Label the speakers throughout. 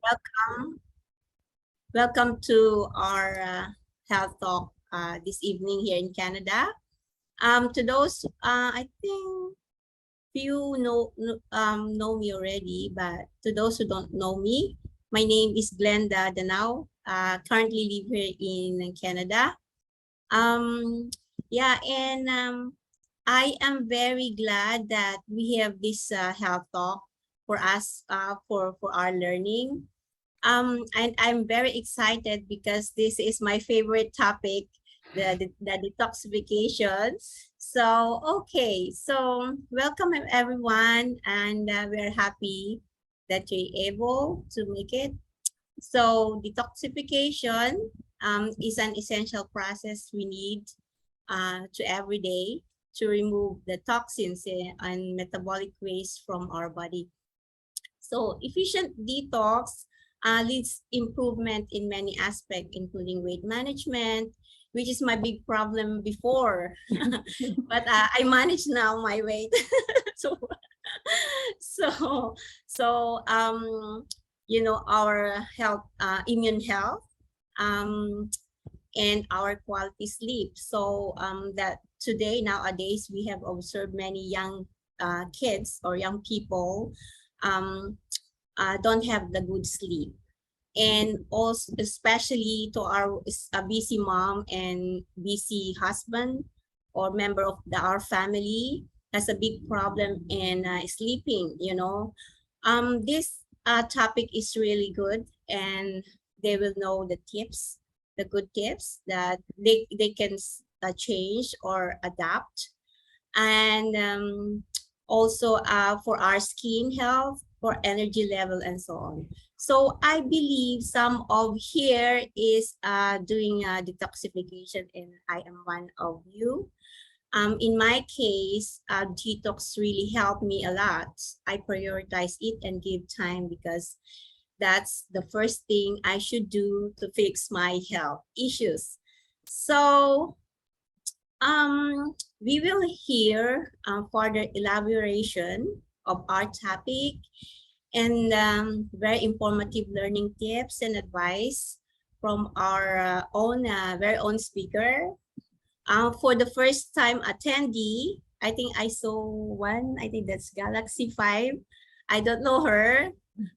Speaker 1: Welcome. Welcome to our health talk this evening here in Canada. To those, I think few know me already, but to those who don't know me, my name is Glenda Danao. Currently live here in Canada. Yeah, and I am very glad that we have this health talk for us for our learning. And I'm very excited because this is my favorite topic, the detoxification. So, okay, so welcome everyone, and we're happy that you're able to make it. So, detoxification is an essential process we need to every day to remove the toxins and metabolic waste from our body. So efficient detox leads improvement in many aspects, including weight management, which is my big problem before. But I manage now my weight. so, so, our health, immune health, um, and our quality sleep. So that today, nowadays, we have observed many young kids or young people um, don't have the good sleep. And also, especially to our busy mom and busy husband or member of our family has a big problem in sleeping, this topic is really good, and they will know the tips, the good tips that they can change or adapt. And also for our skin health, for energy level, and so on. So I believe some of here is doing detoxification, and I am one of you. In my case, detox really helped me a lot. I prioritize it and give time because that's the first thing I should do to fix my health issues. So we will hear further elaboration of our topic and very informative learning tips and advice from our very own speaker. For the first time attendee, I think I saw one, I think that's Galaxy 5. I don't know her,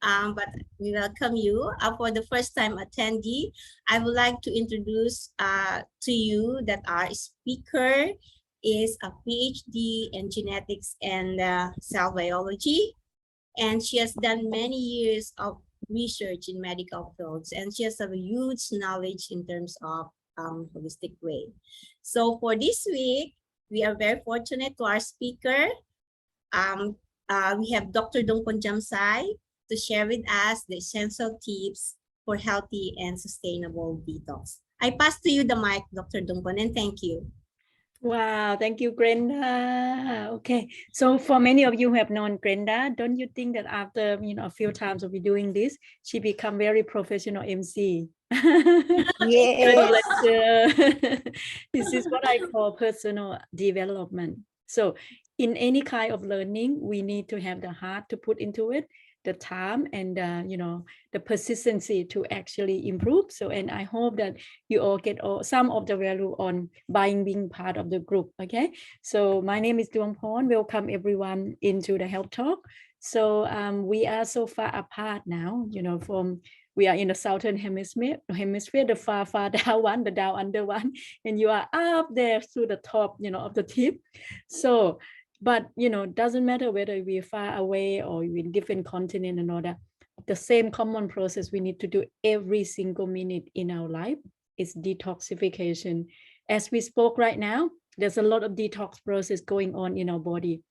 Speaker 1: but we welcome you. For the first time attendee, I would like to introduce to you that our speaker is a PhD in genetics and cell biology. And she has done many years of research in medical fields, and she has a huge knowledge in terms of holistic way. So for this week, we are very fortunate to our speaker. We have Dr. Duangpond Jamsai to share with us the essential tips for healthy and sustainable detox. I pass to you the mic, Dr. Duangpond, and thank you.
Speaker 2: Wow, thank you, Glenda. Okay, so for many of you who have known Glenda, don't you think that after a few times of doing this, she become very professional MC?
Speaker 3: Yes.
Speaker 2: This is what I call personal development. So in any kind of learning, we need to have the heart to put into it, the time, and the persistency to actually improve. So, and I hope that you all get some of the value on being part of the group. Okay, so my name is Duangpond. Welcome everyone into the health talk. So we are so far apart now, from we are in the southern hemisphere, the far down one, the down under one, and you are up there to the top, of the tip. So, but doesn't matter whether we're far away or we're in different continent and all that. The same common process we need to do every single minute in our life is detoxification. As we spoke right now, there's a lot of detox process going on in our body.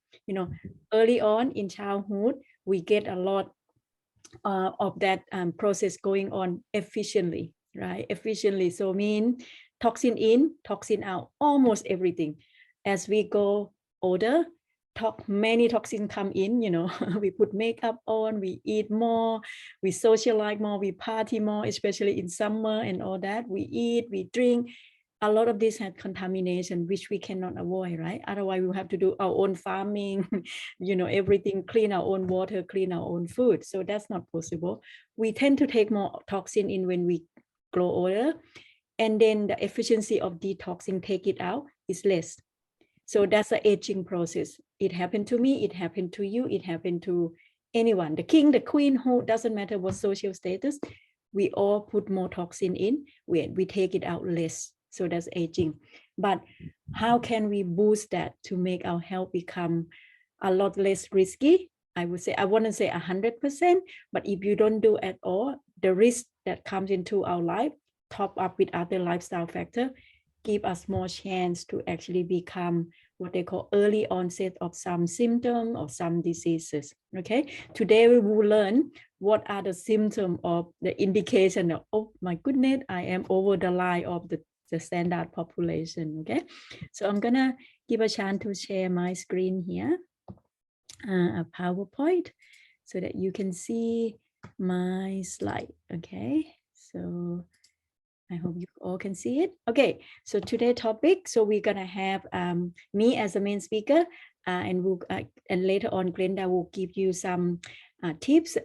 Speaker 2: Early on in childhood, we get a lot of that process going on efficiently, right? Efficiently. So mean toxin in, toxin out, almost everything. As we go older, many toxins come in, we put makeup on, we eat more, we socialize more, we party more, especially in summer and all that. We eat, we drink. a lot of this had contamination, which we cannot avoid, right? Otherwise, we have to do our own farming, everything, clean our own water, clean our own food. So that's not possible. We tend to take more toxin in when we grow older. And then the efficiency of detoxing, take it out, is less. So that's an aging process. It happened to me, it happened to you, it happened to anyone. The king, the queen, who doesn't matter what social status, we all put more toxin in, we take it out less. So that's aging. But how can we boost that to make our health become a lot less risky? I would say, I want to say 100%, but if you don't do at all, the risk that comes into our life, top up with other lifestyle factor, give us more chance to actually become what they call early onset of some symptom or some diseases. Okay, today we will learn what are the symptoms of the indication of, oh my goodness, I am over the line of the standard population. Okay, so I'm gonna give a chance to share my screen here, a PowerPoint, so that you can see my slide. Okay, so I hope you all can see it. Okay, so today's topic, so we're gonna have me as the main speaker, and later on Glenda will give you some tips,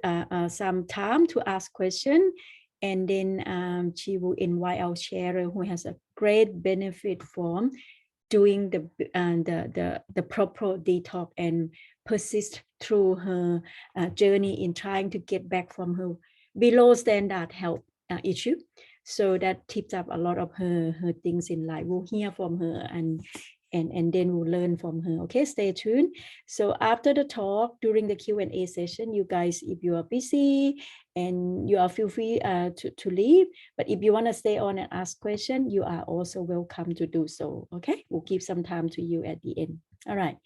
Speaker 2: some time to ask questions, and then she will invite our sharer who has a great benefit from doing the proper detox and persist through her journey in trying to get back from her below standard health issue. So that tips up a lot of her things in life. We'll hear from her and then we'll learn from her. Okay, stay tuned. So after the talk, during the Q&A session, you guys, if you are busy and you are feel free to leave, but if you want to stay on and ask questions, you are also welcome to do so. Okay, we'll give some time to you at the end. All right.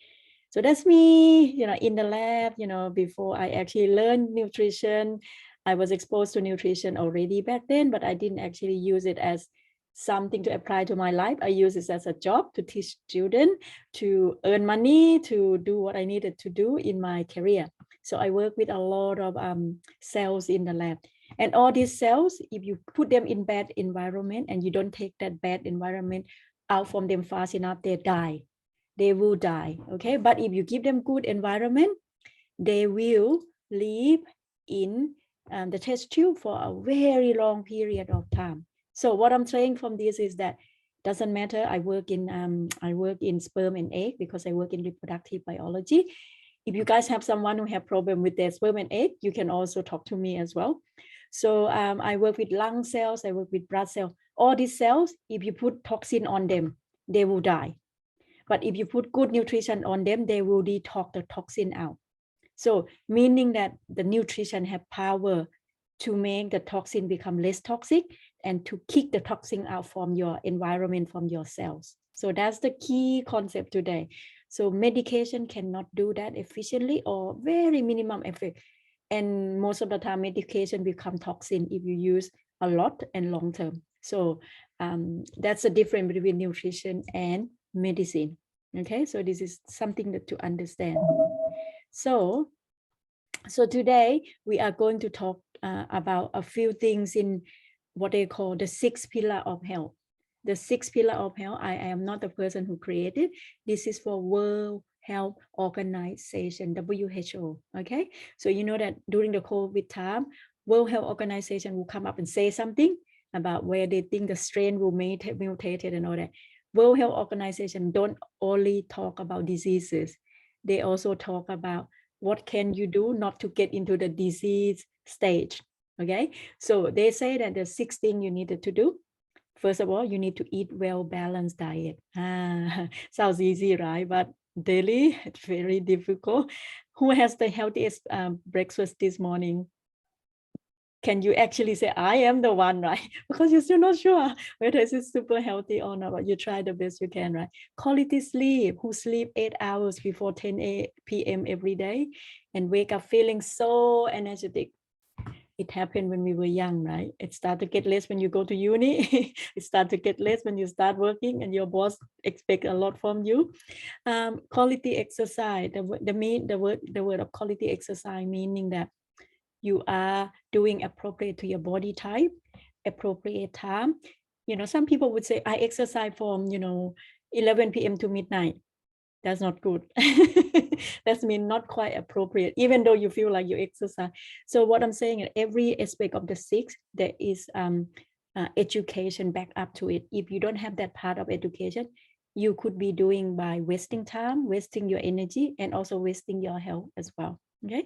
Speaker 2: So that's me, in the lab, before I actually learned nutrition. I was exposed to nutrition already back then, but I didn't actually use it as something to apply to my life. I use it as a job to teach students, to earn money, to do what I needed to do in my career. So I work with a lot of cells in the lab. And all these cells, if you put them in bad environment and you don't take that bad environment out from them fast enough, they die. They will die, okay? But if you give them good environment, they will live in the test tube for a very long period of time. So what I'm saying from this is that doesn't matter. I work in sperm and egg because I work in reproductive biology. If you guys have someone who have problem with their sperm and egg, you can also talk to me as well. So I work with lung cells, I work with blood cells. All these cells, if you put toxin on them, they will die. But if you put good nutrition on them, they will detox the toxin out. So meaning that the nutrition have power to make the toxin become less toxic and to kick the toxin out from your environment, from your cells. So that's the key concept today. So medication cannot do that efficiently or very minimum effect. And most of the time medication become toxin if you use a lot and long term. So that's the difference between nutrition and medicine. Okay, so this is something that to understand. So today we are going to talk about a few things in what they call the 6 pillars of health. The 6 pillars of health, I am not the person who created. This is for World Health Organization, WHO. Okay, so you know that during the COVID time, World Health Organization will come up and say something about where they think the strain will mutated and all that. World Health Organization don't only talk about diseases, they also talk about what can you do not to get into the disease stage. Okay, so they say that the 6 things you needed to do. First of all, you need to eat well-balanced diet. Sounds easy, right? But daily, it's very difficult. Who has the healthiest breakfast this morning? Can you actually say, I am the one, right? Because you're still not sure whether it's super healthy or not, but you try the best you can, right? Quality sleep, who sleep 8 hours before 10 p.m. every day and wake up feeling so energetic. It happened when we were young, right? It started to get less when you go to uni. It started to get less when you start working and your boss expect a lot from you. Quality exercise, the word of quality exercise, meaning that you are doing appropriate to your body type, appropriate time, Some people would say, I exercise from, 11 p.m. to midnight. That's not good. That's mean not quite appropriate, even though you feel like you exercise. So what I'm saying, in every aspect of the 6, there is education back up to it. If you don't have that part of education, you could be doing by wasting time, wasting your energy, and also wasting your health as well. Okay.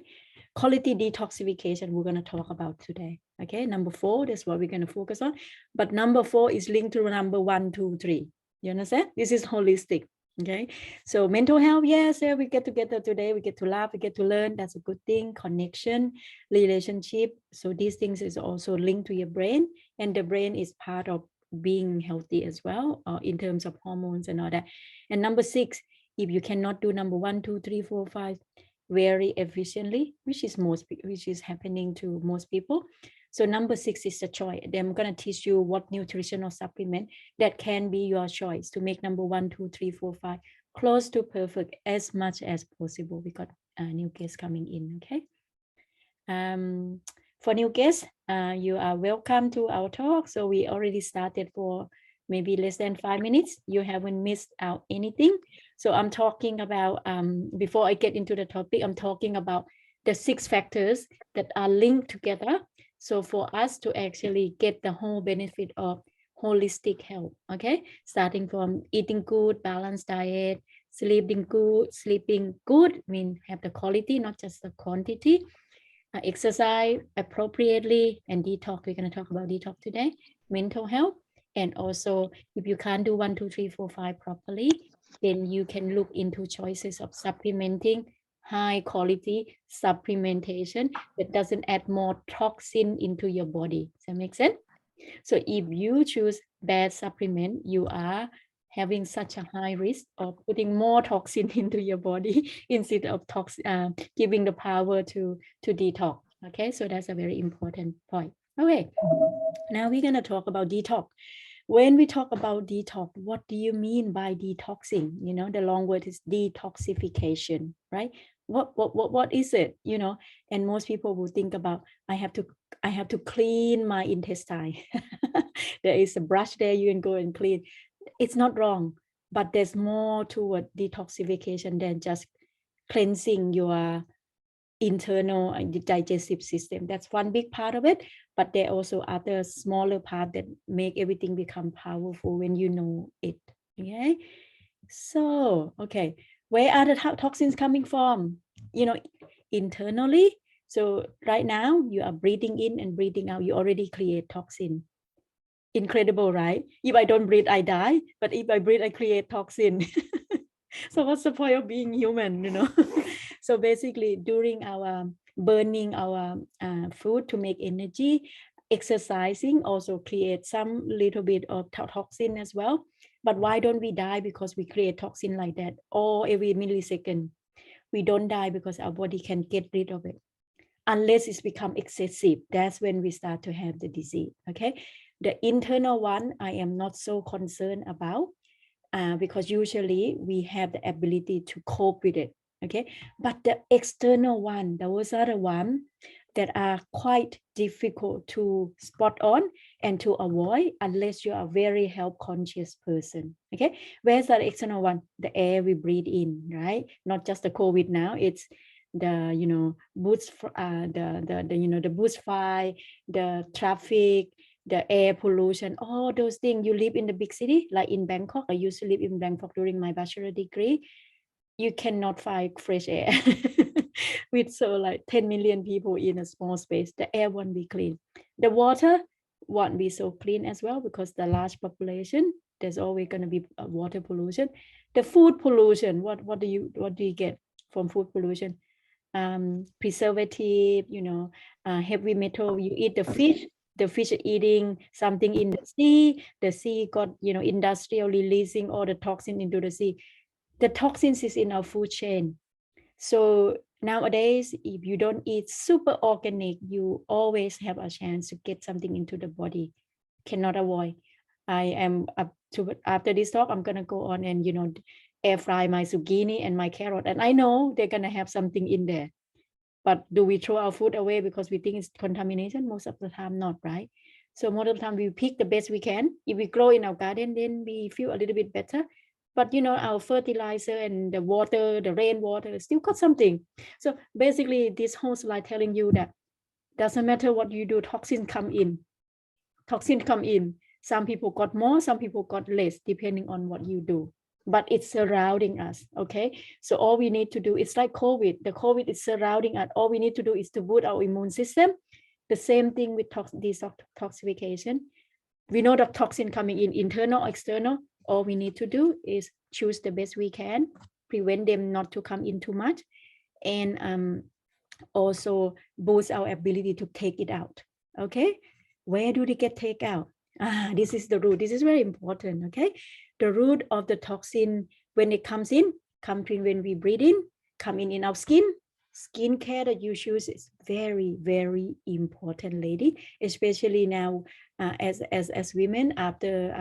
Speaker 2: Quality detoxification, we're going to talk about today. Okay. Number 4, that's what we're going to focus on. But number 4 is linked to number 1, 2, 3. You understand? This is holistic. Okay. So mental health, yes, we get together today. We get to laugh, we get to learn. That's a good thing. Connection, relationship. So these things is also linked to your brain, and the brain is part of being healthy as well, in terms of hormones and all that. And number 6, if you cannot do number 1, 2, 3, 4, 5 very efficiently, which is happening to most people. So number 6 is the choice. Then I'm going to teach you what nutritional supplement that can be your choice to make number 1, 2, 3, 4, 5 close to perfect as much as possible. We got a new guest coming in. Okay. For new guests, you are welcome to our talk. So we already started for maybe less than 5 minutes. You haven't missed out anything. So I'm talking about, before I get into the topic, I'm talking about the 6 factors that are linked together. So for us to actually get the whole benefit of holistic health, okay? Starting from eating good, balanced diet, sleeping good, mean have the quality, not just the quantity. Exercise appropriately, and detox. We're going to talk about detox today. Mental health, and also if you can't do 1, 2, 3, 4, 5 properly, then you can look into choices of supplementing, high quality supplementation that doesn't add more toxin into your body. Does that make sense? So if you choose bad supplement, you are having such a high risk of putting more toxin into your body instead of giving the power to detox. Okay, so that's a very important point. Okay, now we're going to talk about detox. When we talk about detox, what do you mean by detoxing? The long word is detoxification, right? What is it? And most people will think about, I have to clean my intestine. There is a brush there, you can go and clean. It's not wrong, but there's more toward detoxification than just cleansing your internal digestive system. That's one big part of it, but there are also other smaller parts that make everything become powerful when you know it. Okay, so okay, where are the toxins coming from? Internally. So right now you are breathing in and breathing out, you already create toxin. Incredible, right? If I don't breathe, I die, but if I breathe, I create toxin. So what's the point of being human? So basically, during our burning our food to make energy, exercising also creates some little bit of toxin as well. But why don't we die? Because we create toxin like that or every millisecond. We don't die because our body can get rid of it. Unless it's become excessive, that's when we start to have the disease. Okay, the internal one I am not so concerned about, because usually we have the ability to cope with it. Okay, but the external one, those are the ones that are quite difficult to spot on and to avoid unless you are a very health conscious person. Okay, where's the external one? The air we breathe in, right? Not just the COVID now, it's the bush, the bush fire, the traffic, the air pollution, all those things. You live in the big city, like in Bangkok. I used to live in Bangkok during my bachelor degree. You cannot find fresh air with so like 10 million people in a small space. The air won't be clean. The water won't be so clean as well because the large population, there's always going to be water pollution. The food pollution, what do you get from food pollution? Preservative, heavy metal. You eat the fish eating something in the sea got industrial releasing all the toxin into the sea. The toxins is in our food chain. So nowadays, if you don't eat super organic, you always have a chance to get something into the body. Cannot avoid. I am after this talk, I'm gonna go on and air fry my zucchini and my carrot, and I know they're gonna have something in there. But do we throw our food away because we think it's contamination? Most of the time not, right? So most of the time we pick the best we can. If we grow in our garden, then we feel a little bit better. But you know, our fertilizer and the water, the rainwater, still got something. So basically, this whole slide telling you that doesn't matter what you do, toxins come in. Toxins come in. Some people got more, some people got less, depending on what you do. But it's surrounding us, okay? So all we need to do, it's like COVID. The COVID is surrounding us. All we need to do is to boost our immune system. The same thing with detoxification. We know the toxin coming in, internal, external. All we need to do is choose the best we can, prevent them not to come in too much, and also boost our ability to take it out, okay? Where do they get take out? This is the root. This is very important, okay? The root of the toxin, when it comes in when we breathe in, come in our skin. Skin care that you choose is very, very important, lady, especially now as women after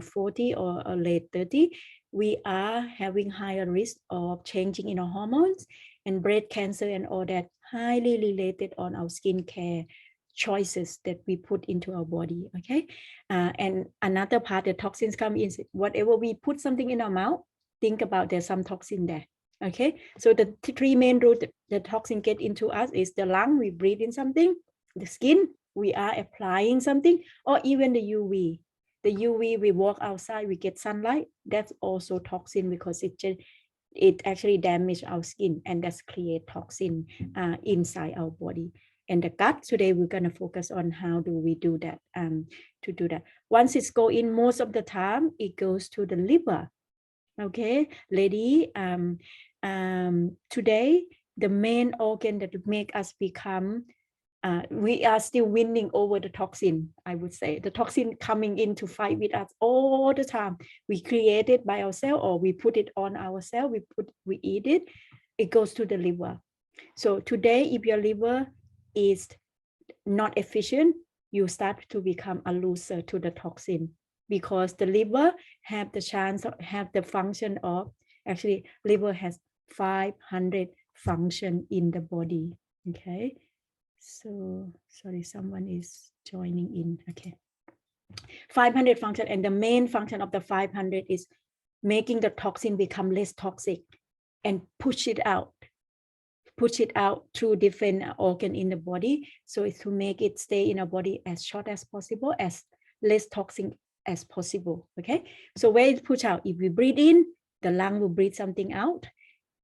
Speaker 2: 40 or late 30, we are having higher risk of changing in our hormones, and breast cancer and all that highly related on our skincare choices that we put into our body, okay? And another part, the toxins come in, whatever we put something in our mouth, think about there's some toxin there, okay? So the three main routes the toxin get into us is the lung, we breathe in something, the skin, we are applying something, or even the UV. The UV, we walk outside, we get sunlight, that's also toxin because it actually damages our skin, and that's create toxin inside our body. And the gut, today we're going to focus on how do we do that, to do that. Once it's go in, most of the time it goes to the liver, okay, lady. Today, the main organ that make us become, we are still winning over the toxin, I would say. The toxin coming in to fight with us all the time. We create it by ourselves, or we put it on ourselves, we eat it, it goes to the liver. So today, if your liver is not efficient, you start to become a loser to the toxin, because the liver have the chance, have the function of, actually liver has 500 function in the body, okay? So sorry, someone is joining in, okay. 500 function, and the main function of the 500 is making the toxin become less toxic and push it out through different organ in the body. So it's to make it stay in our body as short as possible, as less toxic as possible, okay? So where it push out, if we breathe in, the lung will breathe something out.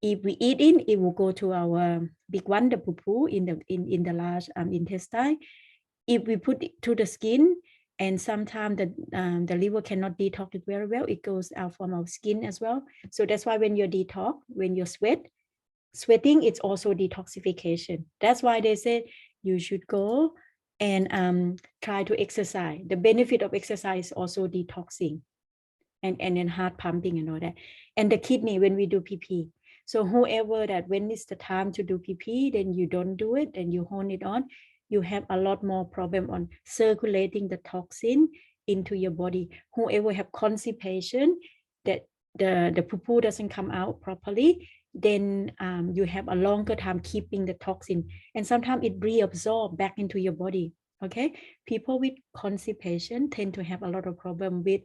Speaker 2: If we eat in, it will go to our big one, the poo-poo in the large intestine. If we put it to the skin, and sometimes the liver cannot detox it very well, it goes out from our skin as well. So that's why when you detox, when you sweating, it's also detoxification. That's why they say you should go and try to exercise. The benefit of exercise is also detoxing, and then heart pumping and all that. And the kidney, when we do PP. So whoever that when it's the time to do PP, then you don't do it, and you hold it on, you have a lot more problem on circulating the toxin into your body. Whoever have constipation, that the poo-poo doesn't come out properly, then you have a longer time keeping the toxin, and sometimes it reabsorbs back into your body, okay? People with constipation tend to have a lot of problem with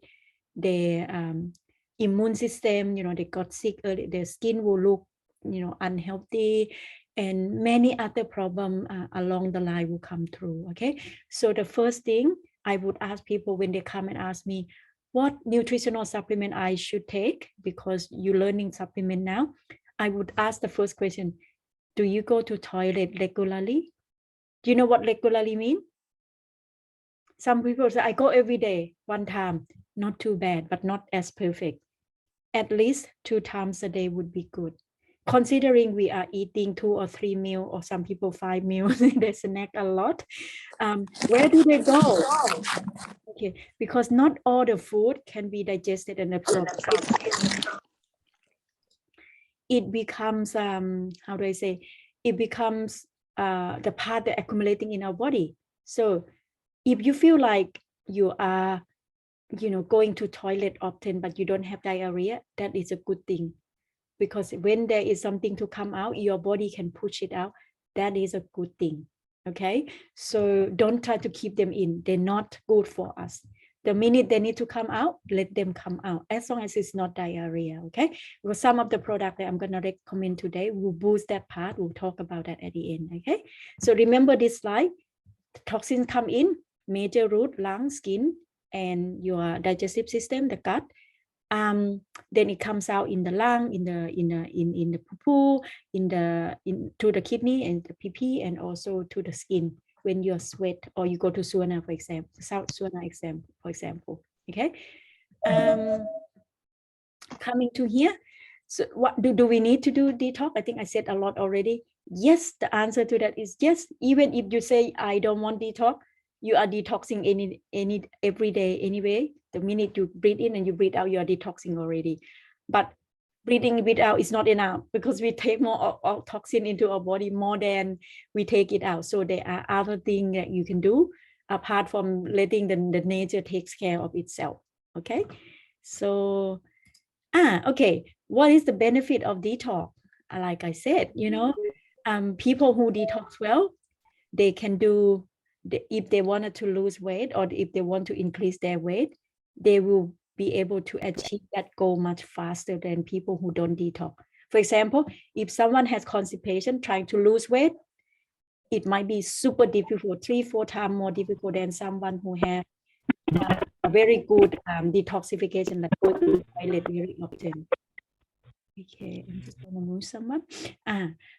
Speaker 2: their immune system, they got sick early, their skin will look, unhealthy, and many other problems along the line will come through, okay? So the first thing I would ask people when they come and ask me, what nutritional supplement I should take, because you're learning supplement now, I would ask the first question, do you go to toilet regularly? Do you know what regularly mean? Some people say, I go every day, one time, not too bad, but not as perfect. At least 2 times a day would be good. Considering we are eating 2 or 3 meals, or some people 5 meals, they snack a lot. Where do they go? Okay, because not all the food can be digested and absorbed. It becomes, how do I say, it becomes the part that accumulating in our body. So if you feel like you are, going to toilet often, but you don't have diarrhea, that is a good thing. Because when there is something to come out, your body can push it out. That is a good thing. Okay, so don't try to keep them in. They're not good for us. The minute they need to come out, let them come out, as long as it's not diarrhea. Okay, well, some of the product that I'm going to recommend today will boost that part. We'll talk about that at the end. Okay, so remember this slide. Toxins come in major root, lung, skin, and your digestive system, the gut. Then it comes out in the lung, in the poo, to the kidney and the pee, and also to the skin when you're sweat or you go to sauna, for example, South sauna exam, for example. Okay. Coming to here. So what do we need to do detox? I think I said a lot already. Yes, the answer to that is yes. Even if you say I don't want detox, you are detoxing every day anyway. The minute you breathe in and you breathe out, you are detoxing already. But breathing it out is not enough, because we take more toxin into our body more than we take it out. So there are other things that you can do apart from letting the nature takes care of itself. Okay, so okay, what is the benefit of detox? Like I said, people who detox well, they can do, if they wanted to lose weight or if they want to increase their weight, they will be able to achieve that goal much faster than people who don't detox. For example, if someone has constipation trying to lose weight, it might be super difficult, 3-4 times more difficult than someone who has a very good detoxification, like go to the toilet very often. Okay, I'm just going to move someone.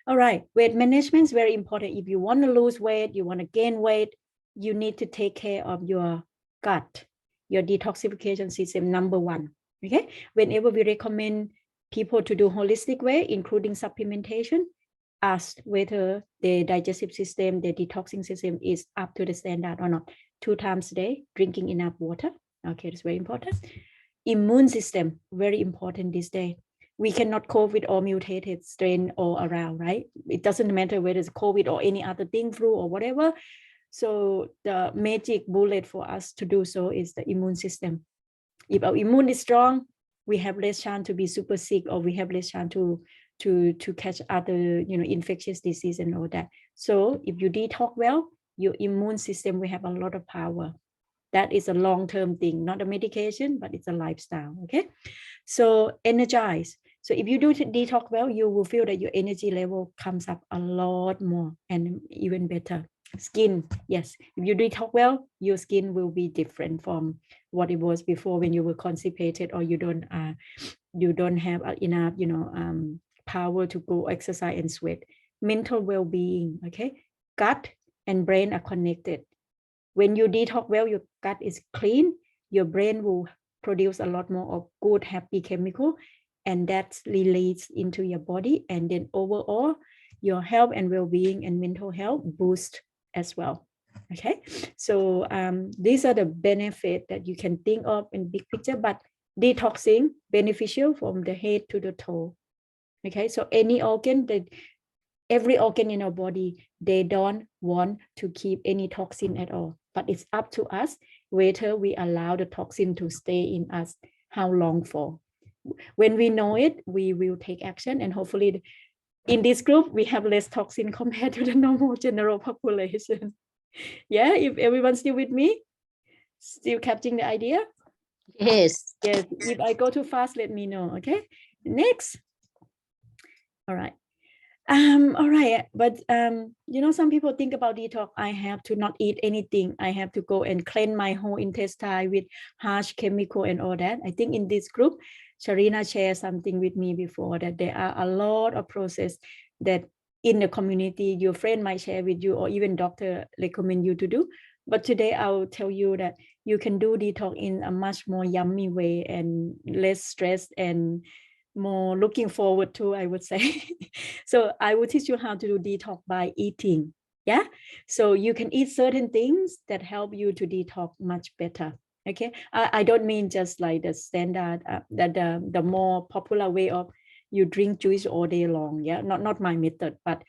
Speaker 2: All right, weight management is very important. If you want to lose weight, you want to gain weight, you need to take care of your gut, your detoxification system, number one. Okay, whenever we recommend people to do holistic way, including supplementation, ask whether the digestive system, the detoxing system is up to the standard or not. 2 times a day, drinking enough water. Okay, that's very important. Immune system, very important this day. We cannot cope with all mutated strain all around, right? It doesn't matter whether it's COVID or any other thing, flu or whatever. So the magic bullet for us to do so is the immune system. If our immune is strong, we have less chance to be super sick, or we have less chance to catch other, infectious disease and all that. So if you detox well, your immune system will have a lot of power. That is a long-term thing, not a medication, but it's a lifestyle. Okay, so energize. So if you do detox well, you will feel that your energy level comes up a lot more and even better. Skin, yes. If you detox well, your skin will be different from what it was before when you were constipated, or you don't have enough, power to go exercise and sweat. Mental well-being, okay. Gut and brain are connected. When you detox well, your gut is clean, your brain will produce a lot more of good, happy chemical, and that releases into your body. And then overall, your health and well-being and mental health boost as well. Okay, so these are the benefits that you can think of in big picture, but detoxing beneficial from the head to the toe. Okay, so any organ, every organ in our body, they don't want to keep any toxin at all, but it's up to us whether we allow the toxin to stay in us, how long for. When we know it, we will take action, and hopefully in this group we have less toxin compared to the normal general population. Yeah, if everyone's still with me, still catching the idea?
Speaker 3: Yes.
Speaker 2: Yes, if I go too fast, let me know. Okay, next. All right. All right, but some people think about detox. I have to not eat anything. I have to go and cleanse my whole intestine with harsh chemical and all that. I think in this group, Sharina shared something with me before, that there are a lot of process that in the community your friend might share with you, or even doctor recommend you to do. But today I'll tell you that you can do detox in a much more yummy way and less stress and more looking forward to, I would say. So I will teach you how to do detox by eating. Yeah, so you can eat certain things that help you to detox much better. Okay, I don't mean just like the standard, that the more popular way of you drink juice all day long. Yeah, not my method, but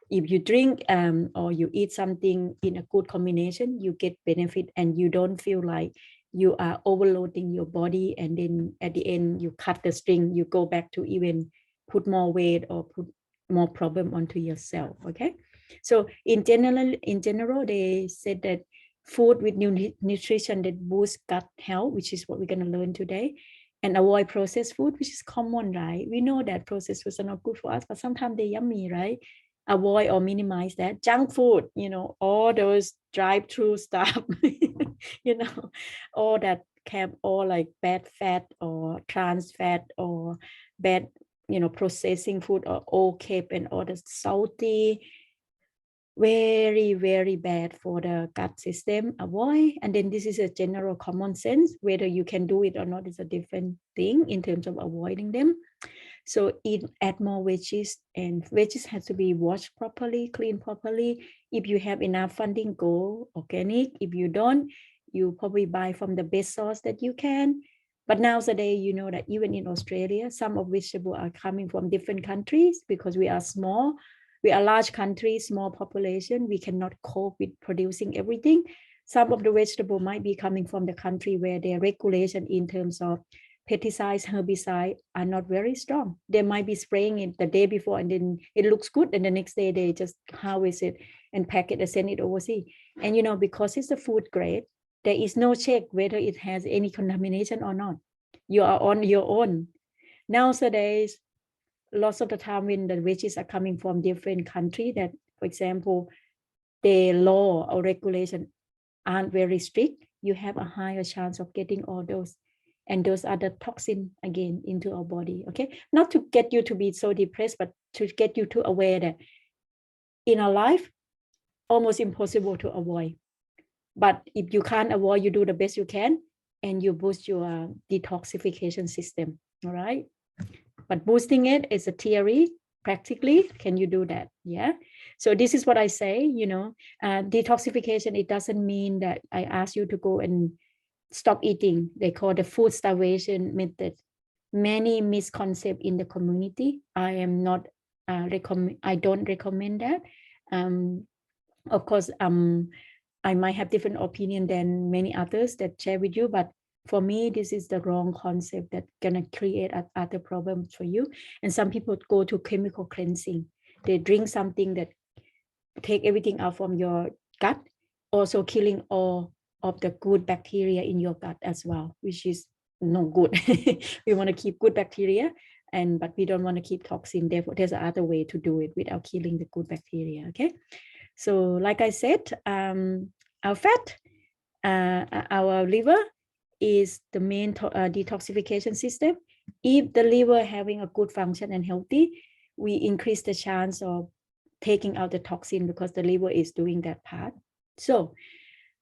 Speaker 2: if you drink or you eat something in a good combination, you get benefit and you don't feel like you are overloading your body, and then at the end you cut the string, you go back to even put more weight or put more problem onto yourself. Okay, So in general, they said that food with nutrition that boosts gut health, which is what we're going to learn today, and avoid processed food, which is common, right? We know that processed foods are not good for us, but sometimes they're yummy, right? Avoid or minimize that. Junk food, all those drive-through stuff, all that have all like bad fat or trans fat or bad, processing food or okay and all the salty, very, very bad for the gut system. Avoid. And then this is a general common sense. Whether you can do it or not is a different thing in terms of avoiding them. So add more veggies, and veggies has to be washed properly, cleaned properly. If you have enough funding, go organic. If you don't, you probably buy from the best source that you can. But nowadays, you know that even in Australia, some of vegetables are coming from different countries because we are small. We are a large country, small population. We cannot cope with producing everything. Some of the vegetable might be coming from the country where their regulation in terms of pesticides, herbicides are not very strong. They might be spraying it the day before and then it looks good, and the next day they just harvest it and pack it and send it overseas. And because it's a food grade, there is no check whether it has any contamination or not. You are on your own. Nowadays, lots of the time when the veggies are coming from different countries that, for example, the law or regulation aren't very strict, you have a higher chance of getting all those. And those are the toxin again into our body. Okay, not to get you to be so depressed, but to get you to aware that in our life, almost impossible to avoid. But if you can't avoid, you do the best you can, and you boost your detoxification system. All right. But boosting it is a theory. Practically, can you do that? Yeah. So this is what I say, detoxification, it doesn't mean that I ask you to go and stop eating. They call the food starvation method. Many misconceptions in the community. I am not I don't recommend that. Of course, I might have different opinion than many others that share with you, but for me, this is the wrong concept that's gonna create other problems for you. And some people go to chemical cleansing. They drink something that take everything out from your gut, also killing all of the good bacteria in your gut as well, which is no good. We want to keep good bacteria, but we don't want to keep toxin. Therefore, there's another way to do it without killing the good bacteria. Okay. So like I said, our fat, our liver is the main detoxification system. If the liver having a good function and healthy, we increase the chance of taking out the toxin because the liver is doing that part. So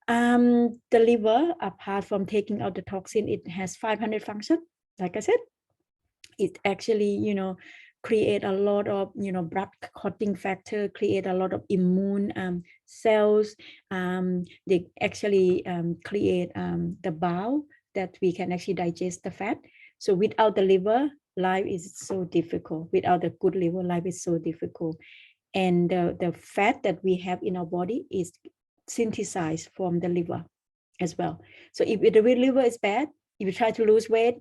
Speaker 2: the liver, apart from taking out the toxin, it has 500 functions. Like I said, it actually, create a lot of, blood clotting factor, create a lot of immune cells. They actually create the bowel that we can actually digest the fat. So without the liver, life is so difficult. Without the good liver, life is so difficult. And the fat that we have in our body is synthesized from the liver as well. So if the liver is bad, if you try to lose weight,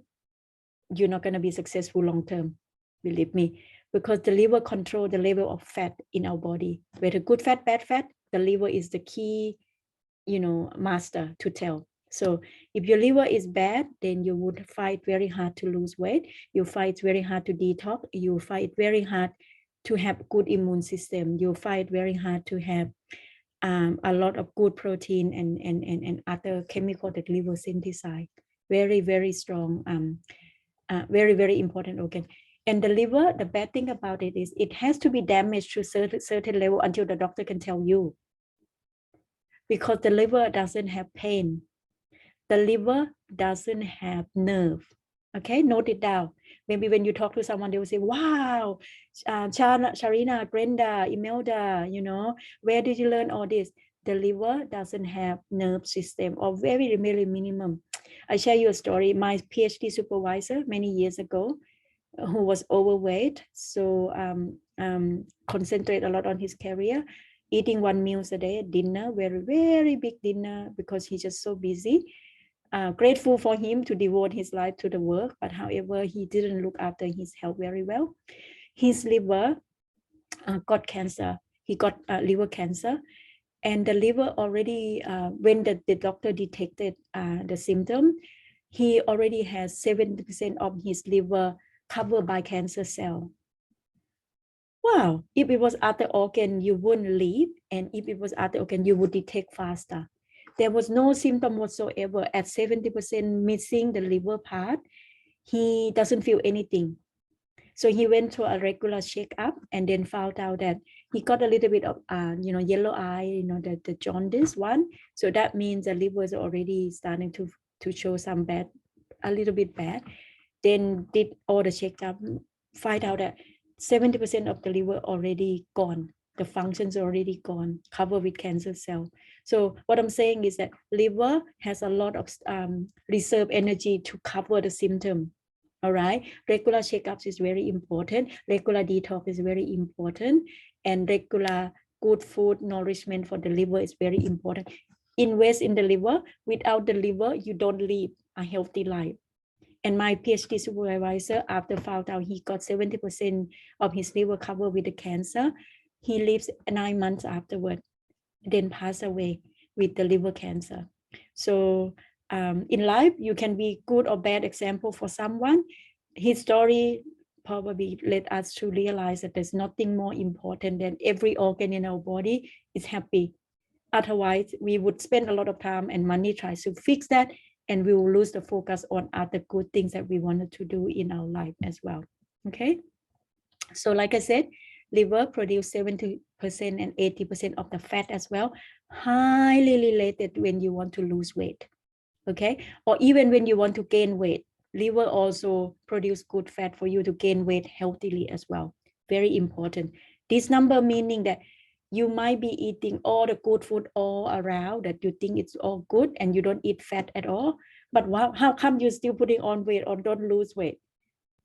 Speaker 2: you're not going to be successful long term, believe me, because the liver control the level of fat in our body. Whether good fat, bad fat, the liver is the key, master to tell. So if your liver is bad, then you would fight very hard to lose weight. You fight very hard to detox. You fight very hard to have good immune system. You fight very hard to have a lot of good protein and other chemical that liver synthesize. Very, very strong, very, very important organ. And the liver, the bad thing about it is it has to be damaged to a certain level until the doctor can tell you. Because the liver doesn't have pain. The liver doesn't have nerve. Okay, note it down. Maybe when you talk to someone, they will say, wow, Sharina, Brenda, Imelda, where did you learn all this? The liver doesn't have nerve system, or very, very minimum. I share you a story. My Ph.D. supervisor many years ago, who was overweight, so concentrate a lot on his career, eating 1 meal a day, dinner, very, very big dinner, because he's just so busy. Grateful for him to devote his life to the work, but however, he didn't look after his health very well. His liver got cancer. he got liver cancer, and the liver already, when the doctor detected the symptom, he already has 70% of his liver covered by cancer cell. Wow, if it was other organ, you wouldn't leave, and if it was other organ, you would detect faster. There was no symptom whatsoever. At 70% missing the liver part, he doesn't feel anything. So he went to a regular checkup and then found out that he got a little bit of, yellow eye, the jaundice one. So that means the liver is already starting to show some bad, a little bit bad. Then did all the checkup, find out that 70% of the liver already gone. The functions already gone, covered with cancer cell. So what I'm saying is that liver has a lot of reserve energy to cover the symptom. All right, regular checkups is very important. Regular detox is very important, and regular good food nourishment for the liver is very important. Invest in the liver. Without the liver, you don't live a healthy life. And my PhD supervisor, after found out he got 70% of his liver covered with the cancer, he lives 9 months afterward, then passed away with the liver cancer. So in life, you can be good or bad example for someone. His story probably led us to realize that there's nothing more important than every organ in our body is happy. Otherwise, we would spend a lot of time and money trying to fix that, and we will lose the focus on other good things that we wanted to do in our life as well. Okay. So like I said, liver produce 70% and 80% of the fat as well, highly related when you want to lose weight. Okay. Or even when you want to gain weight, liver also produce good fat for you to gain weight healthily as well. Very important. This number meaning that you might be eating all the good food all around that you think it's all good and you don't eat fat at all. But how come you're still putting on weight or don't lose weight?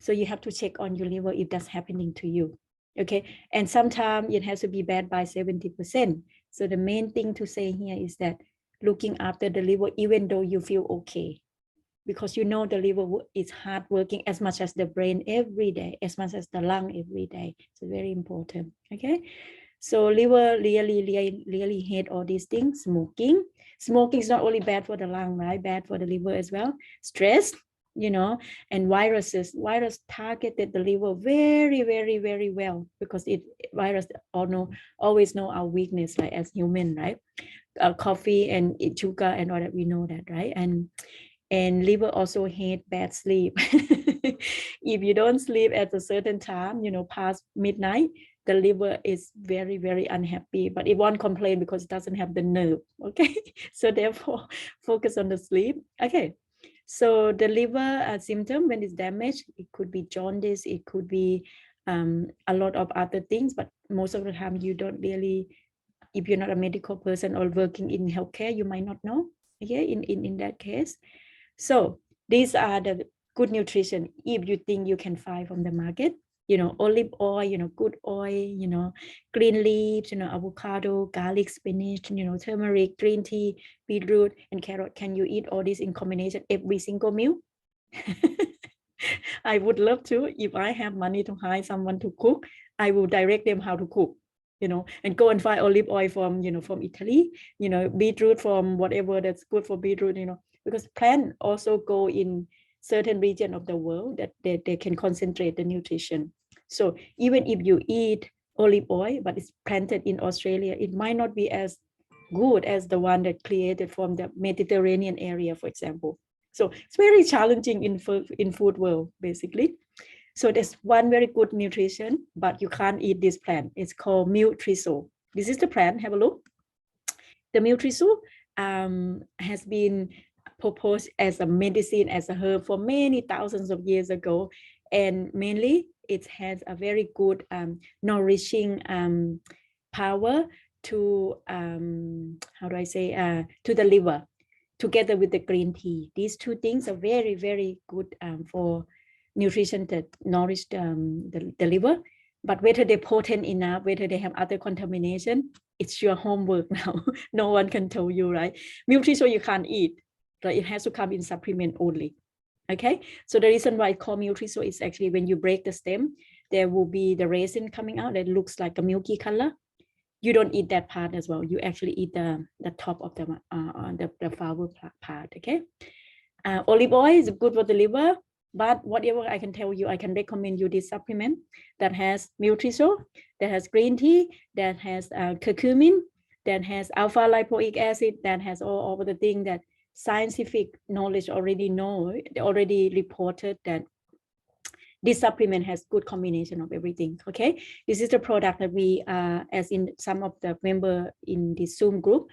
Speaker 2: So you have to check on your liver if that's happening to you. Okay. And sometimes it has to be bad by 70%. So the main thing to say here is that looking after the liver, even though you feel okay, because you know the liver is hard working as much as the brain every day, as much as the lung every day. So very important. Okay. So liver really hate all these things. Smoking is not only bad for the lung, right? Bad for the liver as well. Stress, and viruses. Virus targeted the liver very well, because virus always know our weakness, like as human, right? Coffee and eat sugar and all that, we know that, right? And liver also hate bad sleep. If you don't sleep at a certain time, past midnight, the liver is very unhappy, but it won't complain because it doesn't have the nerve. Okay. So therefore focus on the sleep. Okay. So the liver symptom, when it's damaged, it could be jaundice, it could be a lot of other things, but most of the time you don't really, if you're not a medical person or working in healthcare, you might not know. Okay, in that case. So these are the good nutrition if you think you can find from the market. Olive oil, good oil, green leaves, avocado, garlic, spinach, turmeric, green tea, beetroot, and carrot. Can you eat all this in combination every single meal? I would love to. If I have money to hire someone to cook, I will direct them how to cook, and go and find olive oil from, from Italy, beetroot from whatever that's good for beetroot, because plant also go in certain region of the world that they can concentrate the nutrition. So even if you eat olive oil, but it's planted in Australia, it might not be as good as the one that created from the Mediterranean area, for example. So it's very challenging in food world, basically. So there's one very good nutrition, but you can't eat this plant. It's called milk thistle. This is the plant. Have a look. The milk thistle has been proposed as a medicine, as a herb for many thousands of years ago, and mainly it has a very good nourishing power to how do I say to the liver, together with the green tea. These two things are very good for nutrition that nourish the liver. But whether they're potent enough, whether they have other contamination, it's your homework now. No one can tell you, right? Milk thistle you can't eat, right? It has to come in supplement only. Okay, so the reason why I call milk thistle is actually when you break the stem, there will be the resin coming out that looks like a milky color. you don't eat that part as well. You actually eat the top of the flower part. Okay. Olive oil is good for the liver, but whatever I can tell you, I can recommend you this supplement that has nutrition, that has green tea, that has curcumin, that has alpha lipoic acid, that has all of the things that scientific knowledge already reported that this supplement has good combination of everything. Okay, this is the product that we, as in some of the member in the Zoom group,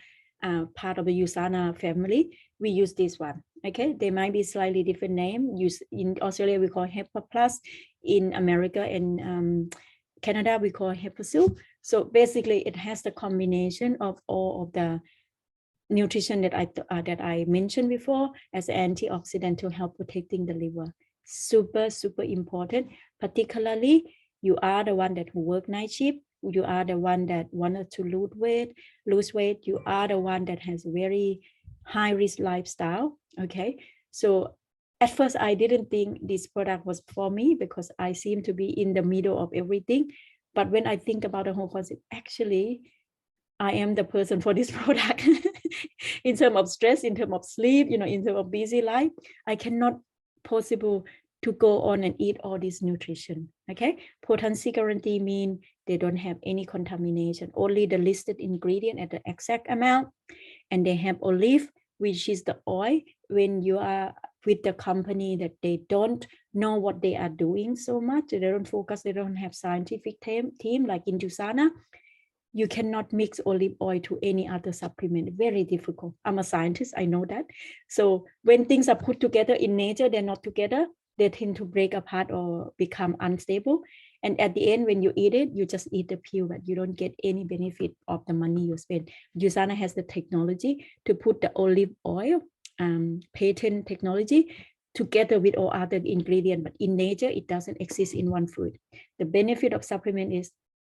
Speaker 2: part of the USANA family, we use this one. Okay, they might be slightly different name. Use in Australia we call Hepa Plus, in America and Canada we call Hepasil. So basically, it has the combination of all of the nutrition that I mentioned before as an antioxidant to help protecting the liver. Super important, particularly you are the one that who work night shift, you are the one that wanted to lose weight, you are the one that has very high risk lifestyle. Okay, so at first I didn't think this product was for me because I seem to be in the middle of everything, but when I think about the whole concept, actually I am the person for this product. In terms of stress, in terms of sleep, in terms of busy life, I cannot possible to go on and eat all this nutrition. Okay, potency guarantee mean they don't have any contamination, only the listed ingredient at the exact amount, and they have olive, which is the oil. When you are with the company that they don't know what they are doing so much, they don't focus, they don't have scientific team like in USANA, you cannot mix olive oil to any other supplement. Very difficult. I'm a scientist, I know that. So when things are put together in nature, they're not together, they tend to break apart or become unstable. And at the end, when you eat it, you just eat the pill, but you don't get any benefit of the money you spend. USANA has the technology to put the olive oil, patent technology, together with all other ingredients, but in nature, it doesn't exist in one food. The benefit of supplement is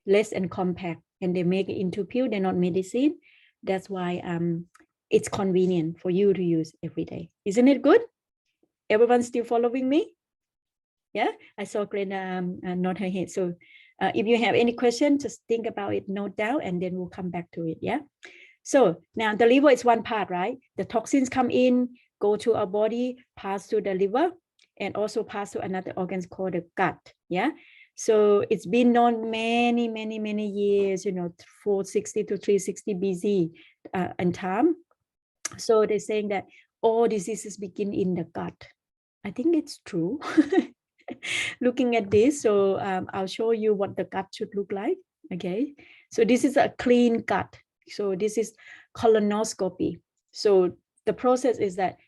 Speaker 2: less and compact, and they make it into pill. They're not medicine. That's why it's convenient for you to use every day. Isn't it good? Everyone's still following me? Yeah, I saw Glenda nod her head. So if you have any question, just think about it, note down, and then we'll come back to it. Yeah. So now the liver is one part, right? The toxins come in, go to our body, pass to the liver, and also pass to another organ called the gut. Yeah. So it's been known many years, 460 to 360 BC in time. So they're saying that all diseases begin in the gut. I think it's true. Looking at this, so I'll show you what the gut should look like. Okay, so this is a clean gut. So this is colonoscopy. So the process is that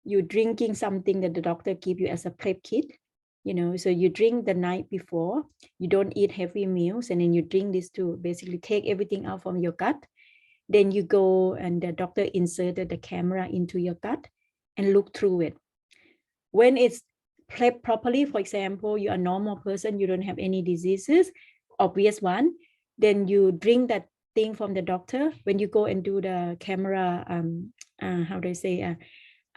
Speaker 2: you're drinking something that the doctor give you as a prep kit. So you drink the night before, you don't eat heavy meals, and then you drink this to basically take everything out from your gut. Then you go and the doctor inserted the camera into your gut and look through it. When it's prepped properly, for example, you're a normal person, you don't have any diseases, obvious one, then you drink that thing from the doctor. When you go and do the camera, how do I say,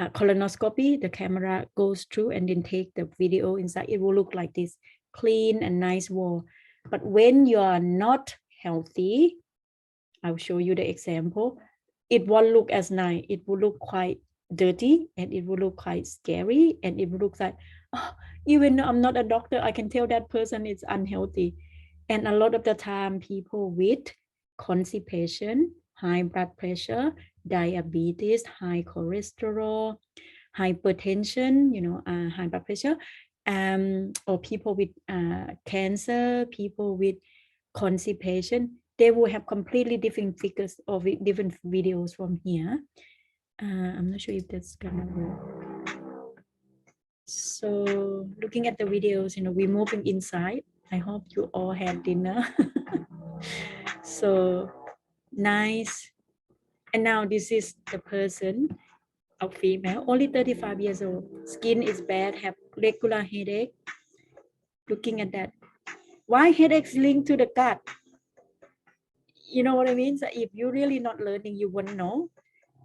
Speaker 2: colonoscopy, the camera goes through and then take the video inside. It will look like this, clean and nice wall. But when you are not healthy, I'll show you the example. It won't look as nice. It will look quite dirty, and it will look quite scary, and it will look like, oh, even though I'm not a doctor, I can tell that person is unhealthy. And a lot of the time, people with constipation, high blood pressure, diabetes, high cholesterol, hypertension, high blood pressure, or people with cancer, people with constipation, they will have completely different figures or different videos from here. I'm not sure if that's gonna work. So looking at the videos, we're moving inside. I hope you all had dinner. So nice. And now this is the person, a female, only 35 years old. Skin is bad, have regular headache. Looking at that. Why headaches linked to the gut? You know what I mean? So if you're really not learning, you won't know.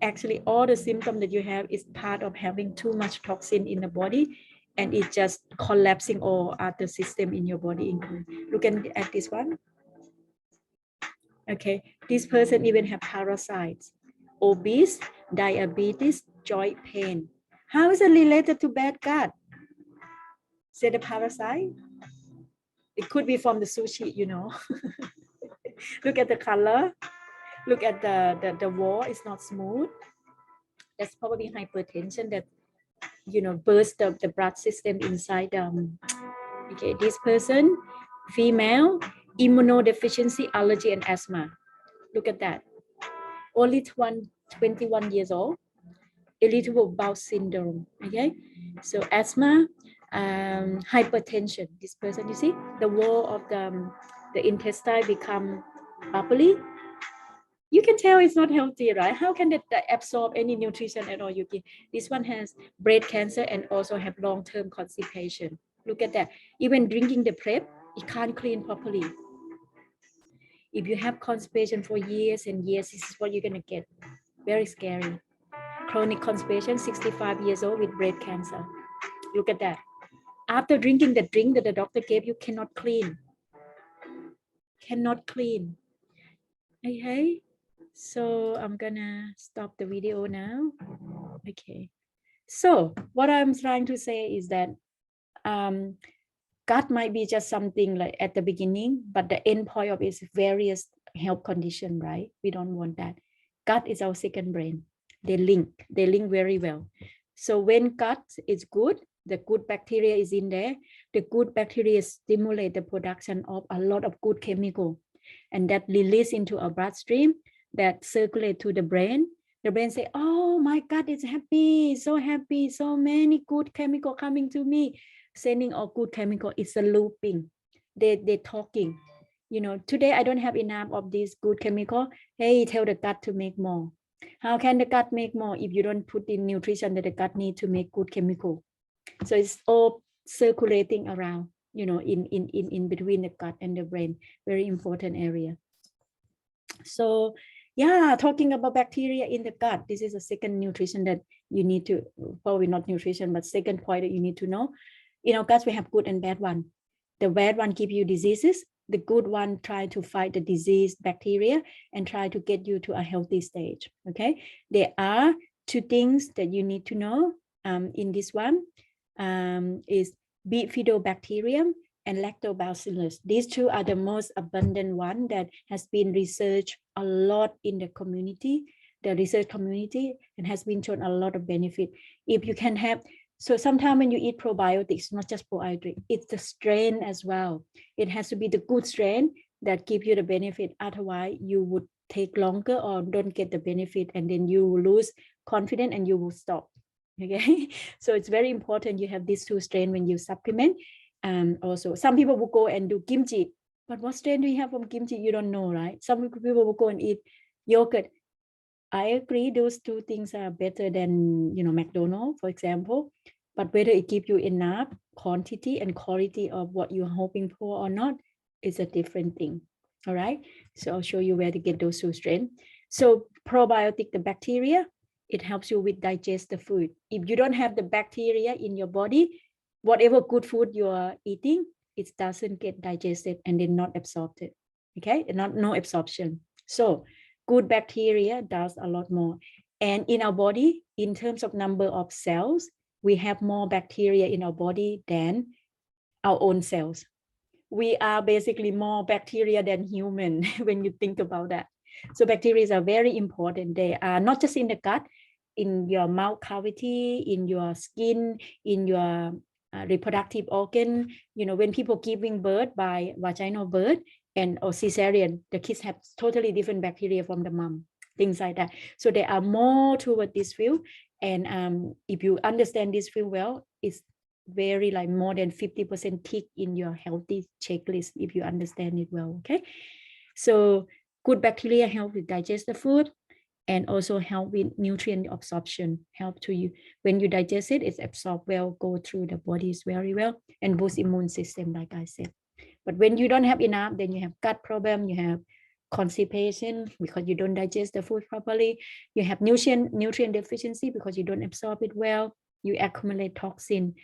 Speaker 2: Actually, all the symptoms that you have is part of having too much toxin in the body, and it's just collapsing all other system in your body. Look at this one. Okay, this person even have parasites, obese, diabetes, joint pain. How is it related to bad gut? Say the parasite. It could be from the sushi, you know. Look at the color. Look at the wall. It's not smooth. That's probably hypertension that, you know, burst the blood system inside. Okay, this person, female, immunodeficiency, allergy, and asthma. Look at that. Only 21 years old. Irritable bowel syndrome. Okay, so asthma, hypertension. This person, you see, the wall of the intestine become bubbly. You can tell it's not healthy, right? How can it absorb any nutrition at all? You give. This one has breast cancer and also have long-term constipation. Look at that. Even drinking the prep, it can't clean properly. If you have constipation for years and years, this is what you're gonna get. Very scary. Chronic constipation, 65 years old with breast cancer. Look at that. After drinking the drink that the doctor gave you, cannot clean. Cannot clean. Okay. So I'm gonna stop the video now. Okay. So what I'm trying to say is that gut might be just something like at the beginning, but the end point of it is various health condition, right? We don't want that. Gut is our second brain. They link very well. So when gut is good, the good bacteria is in there. The good bacteria stimulate the production of a lot of good chemical, and that release into our bloodstream, that circulate to the brain. The brain say, oh, my gut is happy, so many good chemical coming to me, sending all good chemical. It's a looping. They talking, you know, today I don't have enough of this good chemical. Hey, tell the gut to make more. How can the gut make more if you don't put in nutrition that the gut need to make good chemical? So it's all circulating around, you know, in between the gut and the brain. Very important area. So yeah, talking about bacteria in the gut, this is a second nutrition that you need to, probably not nutrition, but second point that you need to know. In our guts, we have good and bad one. The bad one give you diseases. The good one try to fight the disease bacteria and try to get you to a healthy stage. Okay, there are two things that you need to know in this one is bifidobacterium and lactobacillus. These two are the most abundant one that has been researched a lot in the community, the research community, and has been shown a lot of benefit. If you can have, so sometimes when you eat probiotics, not just probiotic, it's the strain as well. It has to be the good strain that give you the benefit. Otherwise, you would take longer or don't get the benefit, and then you will lose confidence and you will stop. Okay, so it's very important you have these two strains when you supplement. Also, some people will go and do kimchi, but what strain do you have from kimchi? You don't know, right? Some people will go and eat yogurt. I agree, those two things are better than, you know, McDonald's, for example, but whether it gives you enough quantity and quality of what you're hoping for or not is a different thing. All right, so I'll show you where to get those two strains. So probiotic, the bacteria, it helps you with digest the food. If you don't have the bacteria in your body, whatever good food you are eating, it doesn't get digested and then not absorbed. Okay, no absorption. So good bacteria does a lot more. And in our body, in terms of number of cells, we have more bacteria in our body than our own cells. We are basically more bacteria than human when you think about that. So bacteria are very important. They are not just in the gut, in your mouth cavity, in your skin, in your reproductive organ. You know, when people giving birth by vaginal birth and or cesarean, the kids have totally different bacteria from the mom, things like that. So there are more toward this field. And if you understand this field well, it's very like more than 50% tick in your healthy checklist if you understand it well. Okay, so good bacteria help with digest the food and also help with nutrient absorption, help to you when you digest it, it's absorbed well, go through the bodies very well, and boost immune system, like I said. But when you don't have enough, then you have gut problem, you have constipation because you don't digest the food properly, you have nutrient deficiency because you don't absorb it well, you accumulate toxin.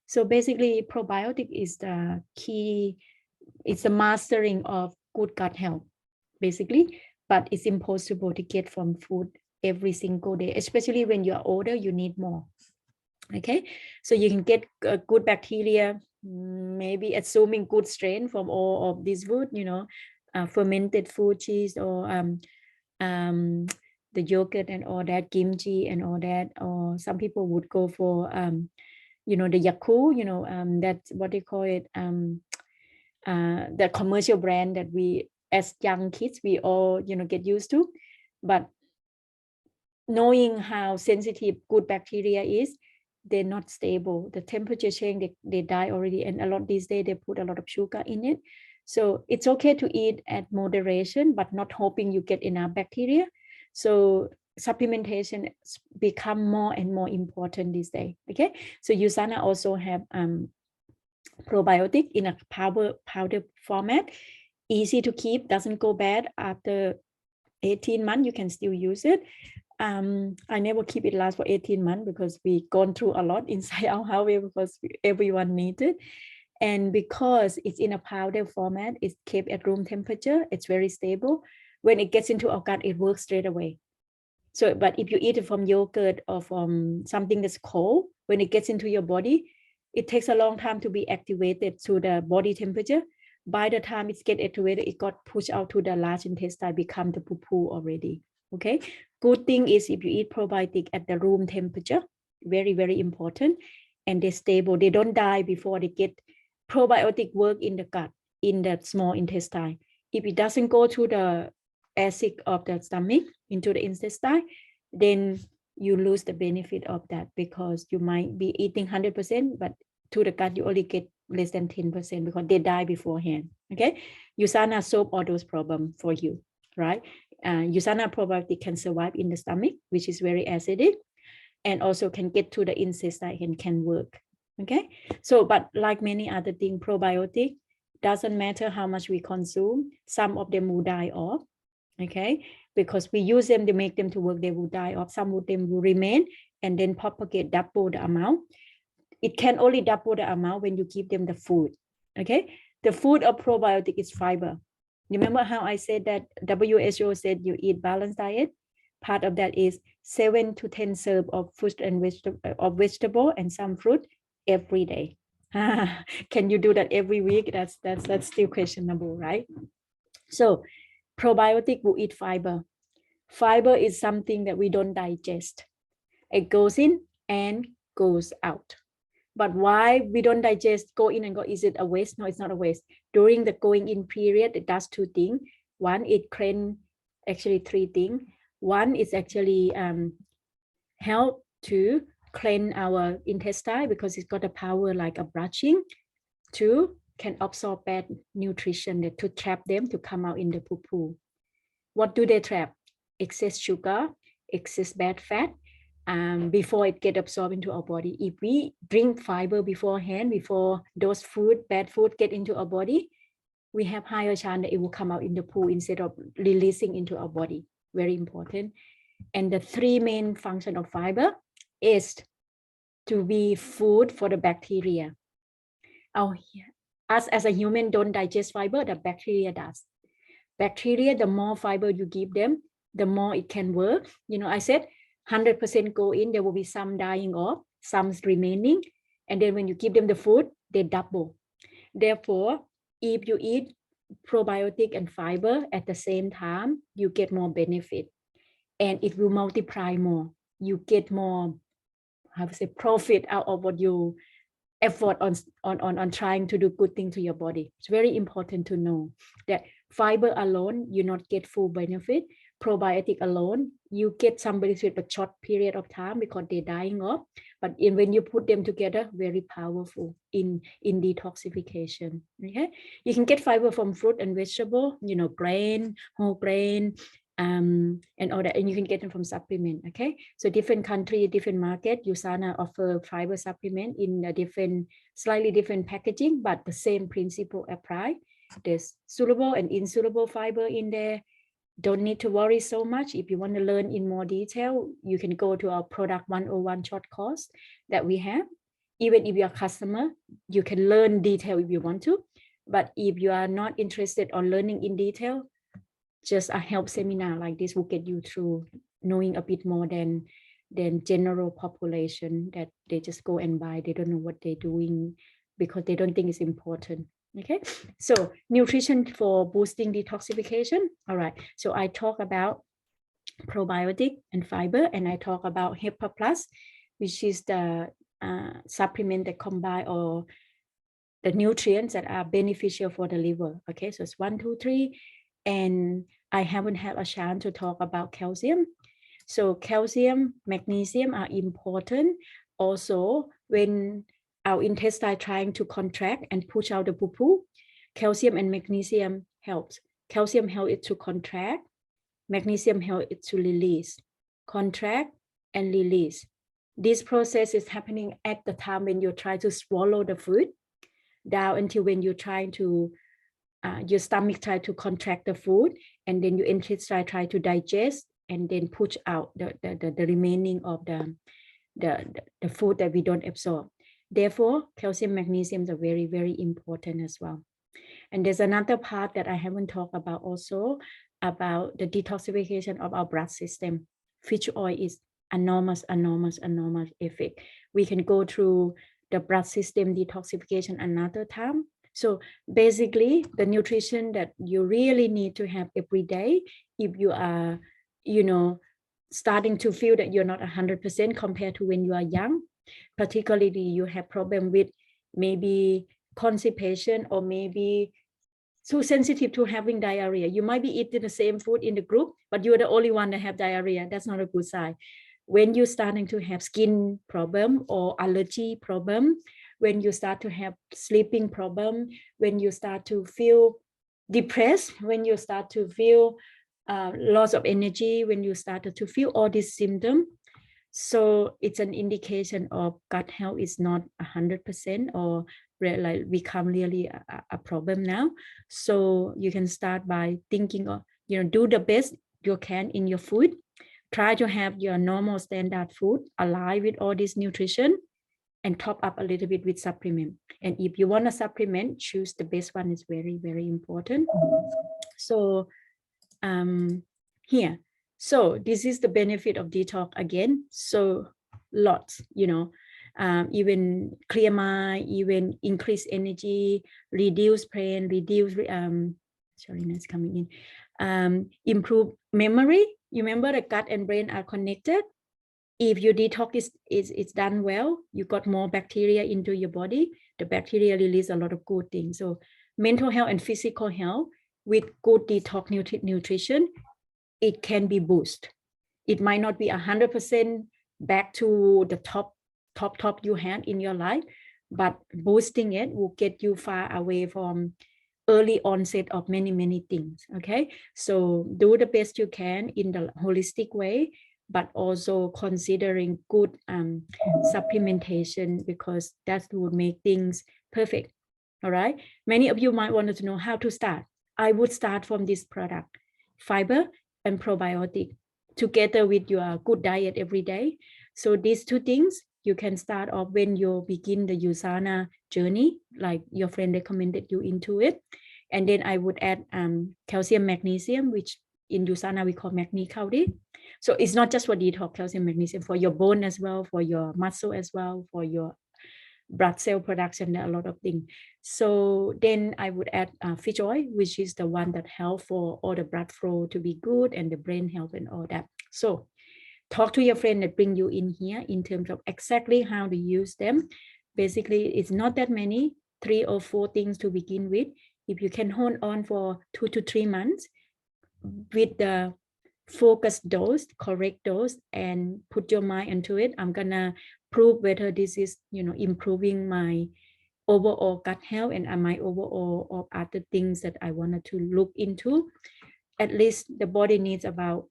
Speaker 2: So basically probiotic is the key, it's the mastering of good gut health. basically, but it's impossible to get from food every single day, especially when you are older, you need more. Okay, so you can get good bacteria, maybe assuming good strain from all of these food, fermented food, cheese, or the yogurt and all that, kimchi and all that, or some people would go for the Yakult, that's what they call it, the commercial brand that we as young kids we all get used to. But knowing how sensitive good bacteria is, they're not stable. The temperature change, they die already, and a lot these days they put a lot of sugar in it. So it's okay to eat at moderation, but not hoping you get enough bacteria. So supplementation become more and more important these days. Okay, so USANA also have probiotic in a powder format, easy to keep, doesn't go bad. After 18 months you can still use it. I never keep it last for 18 months because we gone through a lot inside our house because everyone needs it. And because it's in a powder format, it's kept at room temperature, it's very stable. When it gets into our gut, it works straight away. So, but if you eat it from yogurt or from something that's cold, when it gets into your body, it takes a long time to be activated to the body temperature. By the time it gets activated, it got pushed out to the large intestine, become the poo-poo already. Okay. Good thing is if you eat probiotic at the room temperature, very, very important, and they're stable. They don't die before they get probiotic work in the gut, in the small intestine. If it doesn't go to the acid of the stomach into the intestine, then you lose the benefit of that because you might be eating 100%, but to the gut you only get less than 10% because they die beforehand. Okay, USANA solve all those problems for you, right? USANA probiotic can survive in the stomach, which is very acidic, and also can get to the intestine and can work. Okay, so but like many other things, probiotic doesn't matter how much we consume, some of them will die off. Okay, because we use them to make them to work, they will die off. Some of them will remain and then propagate double the amount. It can only double the amount when you give them the food. Okay, the food of probiotic is fiber. Remember how I said that WHO said you eat balanced diet? Part of that is 7 to 10 serve of fruit and vegetable and some fruit every day. Can you do that every week? That's still questionable, right? So probiotic will eat fiber. Fiber is something that we don't digest. It goes in and goes out. But why we don't digest, go in and go, is it a waste? No, it's not a waste. During the going in period, it does two things. One, it cleans, actually three things. One is actually help to cleanse our intestine because it's got a power like a brushing. Two, can absorb bad nutrition to trap them to come out in the poo-poo. What do they trap? Excess sugar, excess bad fat, before it get absorbed into our body. If we drink fiber beforehand, before those bad food get into our body, we have higher chance that it will come out in the poo instead of releasing into our body. Very important. And the three main function of fiber is to be food for the bacteria. Us as a human don't digest fiber, the bacteria does. Bacteria, the more fiber you give them, the more it can work. I said 100% go in, there will be some dying off, some remaining. And then when you give them the food, they double. Therefore, if you eat probiotic and fiber at the same time, you get more benefit and it will multiply more. You get more, how to say, profit out of what you effort on trying to do good thing to your body. It's very important to know that fiber alone, you not get full benefit. Probiotic alone, you get some benefit for a short period of time because they're dying off. But when you put them together, very powerful in detoxification. Okay, you can get fiber from fruit and vegetable, grain, whole grain, and all that, and you can get them from supplement. Okay, so different country, different market, USANA offer fiber supplement in a slightly different packaging, but the same principle apply. There's soluble and insoluble fiber in there. Don't need to worry so much. If you want to learn in more detail, you can go to our product 101 short course that we have. Even if you're a customer, you can learn detail if you want to. But if you are not interested on learning in detail, just a help seminar like this will get you through knowing a bit more than general population that they just go and buy. They don't know what they're doing because they don't think it's important. Okay, so nutrition for boosting detoxification. All right, so I talk about probiotic and fiber, and I talk about HEPA Plus, which is the supplement that combine or the nutrients that are beneficial for the liver. Okay, so it's 1, 2, 3, and I haven't had a chance to talk about calcium. So calcium, magnesium are important. Also, when our intestine trying to contract and push out the poo-poo, calcium and magnesium helps. Calcium helps it to contract. Magnesium helps it to release. Contract and release. This process is happening at the time when you try to swallow the food down until when you're trying to your stomach try to contract the food, and then your intestine try to digest and then push out the remaining of the food that we don't absorb. Therefore, calcium, magnesium are very, very important as well. And there's another part that I haven't talked about also, about the detoxification of our blood system. Fish oil is enormous effect. We can go through the blood system detoxification another time. So basically, the nutrition that you really need to have every day, if you are, starting to feel that you're not 100% compared to when you are young, particularly you have problem with maybe constipation or maybe too sensitive to having diarrhea. You might be eating the same food in the group, but you're the only one that have diarrhea. That's not a good sign. When you're starting to have skin problem or allergy problem, when you start to have sleeping problem, when you start to feel depressed, when you start to feel loss of energy, when you started to feel all these symptoms, so it's an indication of gut health is not 100% or like become really a problem now. So you can start by thinking of, do the best you can in your food. Try to have your normal standard food aligned with all this nutrition, and top up a little bit with supplement. And if you want a supplement, choose the best one. Is very, very important. So here, so this is the benefit of detox again. So lots, even clear mind, even increase energy, reduce pain, reduce sorry, that's coming in, improve memory. You remember the gut and brain are connected. If your detox is done well, you got more bacteria into your body. The bacteria release a lot of good things. So mental health and physical health with good detox nutrition, it can be boosted. It might not be 100% back to the top you had in your life, but boosting it will get you far away from early onset of many things. Okay, so do the best you can in the holistic way, but also considering good supplementation, because that would make things perfect. All right, many of you might want to know how to start. I would start from this product, fiber and probiotic, together with your good diet every day. So these two things you can start off when you begin the Usana journey, like your friend recommended you into it. And then I would add calcium, magnesium, which in Usana we call Magni Kauri. So it's not just for detox, calcium, magnesium, for your bone as well, for your muscle as well, for your blood cell production, a lot of things. So then I would add fish oil, which is the one that helps for all the blood flow to be good and the brain health and all that. So talk to your friend that bring you in here in terms of exactly how to use them. Basically, it's not that many, 3 or 4 things to begin with. If you can hold on for 2 to 3 months with the focused dose, correct dose, and put your mind into it, I'm gonna prove whether this is, improving my overall gut health and my overall of other things that I wanted to look into. At least the body needs about,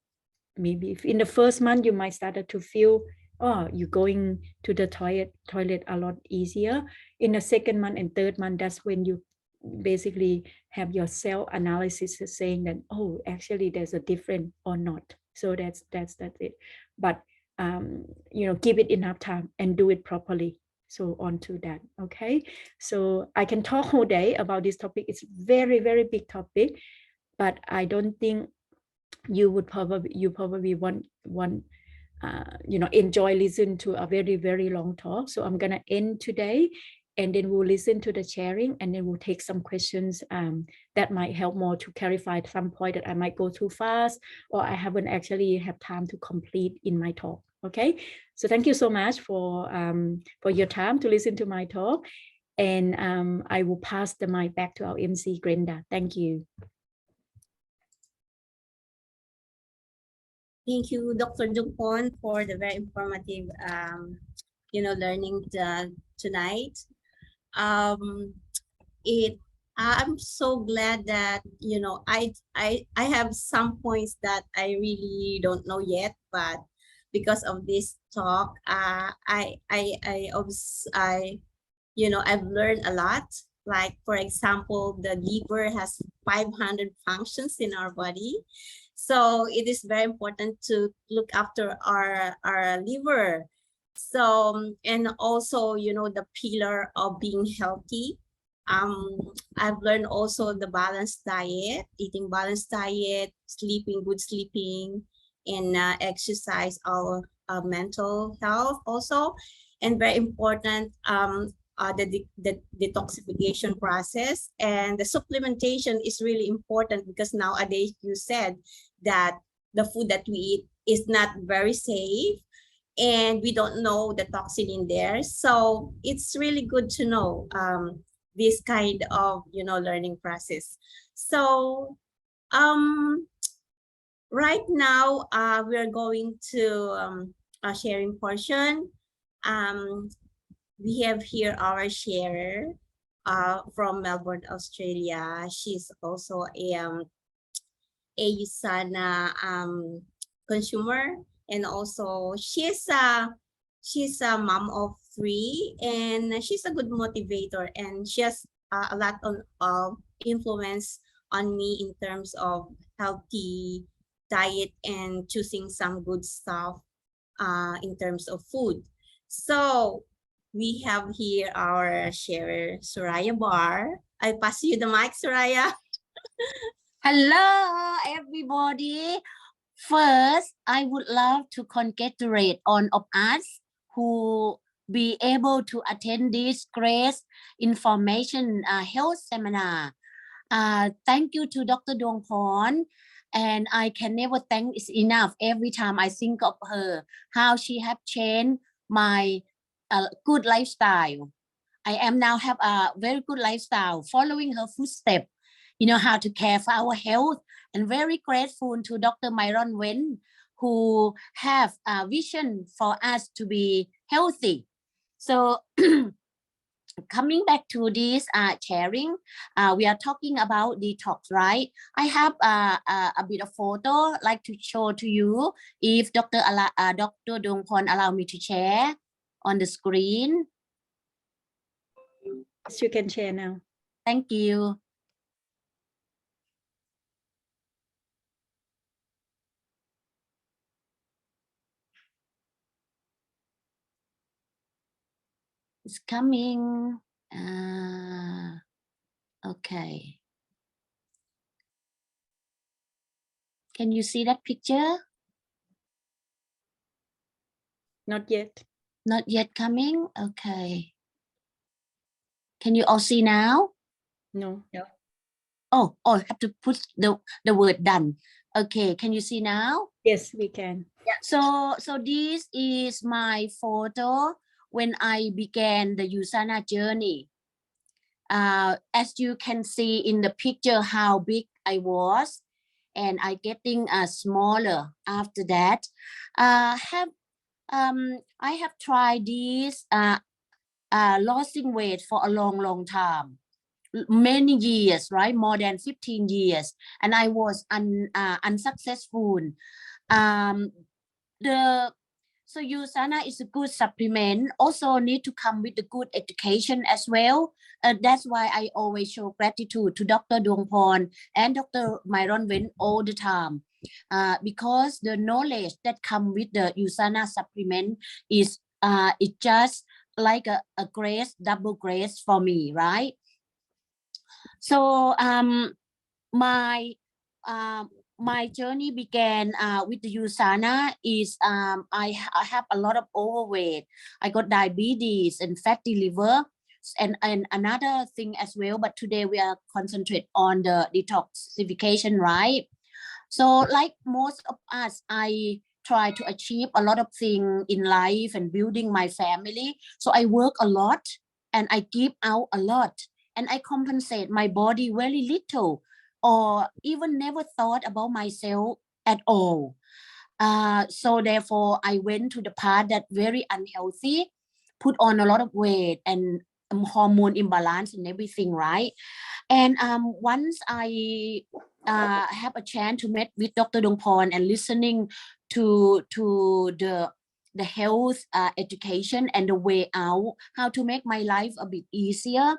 Speaker 2: maybe if in the first month you might start to feel, oh, you're going to the toilet a lot easier. In the second month and third month, that's when you basically have your cell analysis saying that, oh, actually there's a difference or not. So that's it. But give it enough time and do it properly. So on to that. Okay, so I can talk whole day about this topic. It's very, very big topic, but I don't think you probably want enjoy listen to a very, very long talk. So I'm gonna end today, and then we'll listen to the sharing, and then we'll take some questions that might help more to clarify some point that I might go too fast or I haven't actually have time to complete in my talk. Okay, so thank you so much for your time to listen to my talk, and I will pass the mic back to our MC Grenda. Thank you.
Speaker 1: Thank you, Dr. Duangpond, for the very informative, learning tonight. I'm so glad that I have some points that I really don't know yet, but because of this talk, I've learned a lot. Like, for example, the liver has 500 functions in our body. So it is very important to look after our liver. So, and also, the pillar of being healthy. I've learned also the balanced diet, eating balanced diet, good sleeping, and exercise, our mental health also. And very important, the detoxification process, and the supplementation is really important, because nowadays you said that the food that we eat is not very safe, and we don't know the toxin in there. So it's really good to know this kind of learning process. So right now we're going to a sharing portion. We have here our sharer from Melbourne, Australia. She's also a USANA consumer, and also she's a mom of 3, and she's a good motivator, and she has a lot of influence on me in terms of healthy diet and choosing some good stuff in terms of food. So we have here our sharer, Soraya Bar. I pass you the mic, Soraya.
Speaker 3: Hello, everybody. First, I would love to congratulate all of us who be able to attend this great information health seminar. Thank you to Dr. Duangpond, and I can never thank it enough. Every time I think of her, how she have changed my good lifestyle. I am now have a very good lifestyle, following her footsteps. How to care for our health, and very grateful to Dr. Myron Wen, who have a vision for us to be healthy. So coming back to this sharing, we are talking about detox, right? I have a bit of photo like to show to you, if Dr. Duangpond allow me to share on the screen.
Speaker 2: Yes, you can share now.
Speaker 3: Thank you. It's coming. Okay. Can you see that picture?
Speaker 2: Not yet.
Speaker 3: Not yet coming. Okay. Can you all see now?
Speaker 2: No.
Speaker 3: Oh, have to put the word done. Okay. Can you see now?
Speaker 2: Yes, we can.
Speaker 3: Yeah. So this is my photo when I began the USANA journey. As you can see in the picture, how big I was, and I getting smaller after that. I have tried this losing weight for a long time, many years, right? More than 15 years, and I was unsuccessful. So USANA is a good supplement, also need to come with a good education as well. That's why I always show gratitude to Dr. Duangpond and Dr. Myron Wen all the time, because the knowledge that come with the USANA supplement is it just like a grace, double grace for me, right? So my my journey began with the USANA is I have a lot of overweight. I got diabetes and fatty liver and another thing as well. But today we are concentrate on the detoxification, right? So like most of us, I try to achieve a lot of things in life and building my family. So I work a lot and I give out a lot and I compensate my body very little or even never thought about myself at all. So therefore I went to the path that very unhealthy, put on a lot of weight and hormone imbalance and everything, right? And once I have a chance to meet with Dr. Duangpond and listening to the health education and the way out, how to make my life a bit easier.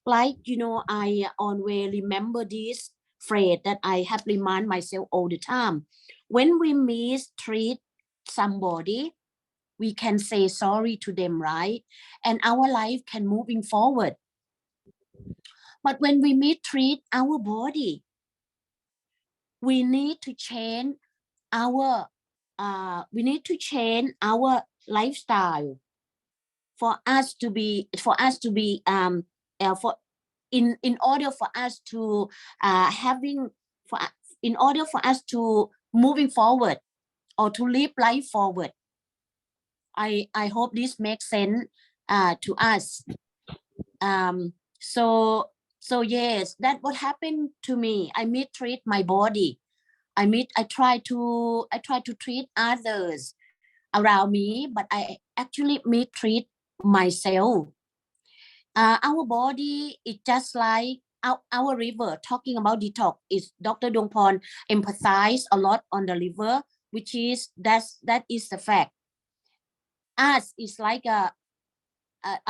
Speaker 3: Like, you know, I always remember this phrase that I have remind myself all the time. When we mistreat somebody, we can say sorry to them, right? And our life can moving forward. But when we mistreat our body, we need to change our lifestyle for us to be for in order for us to having for in order for us to moving forward or to live life forward. I hope this makes sense to us. So yes, that what happened to me. I mistreat my body. I try to treat others around me, but I actually mistreat myself. Our body is just like our liver. Talking about detox, is Dr. Duangpond emphasize a lot on the liver, which is that is the fact. Us is like a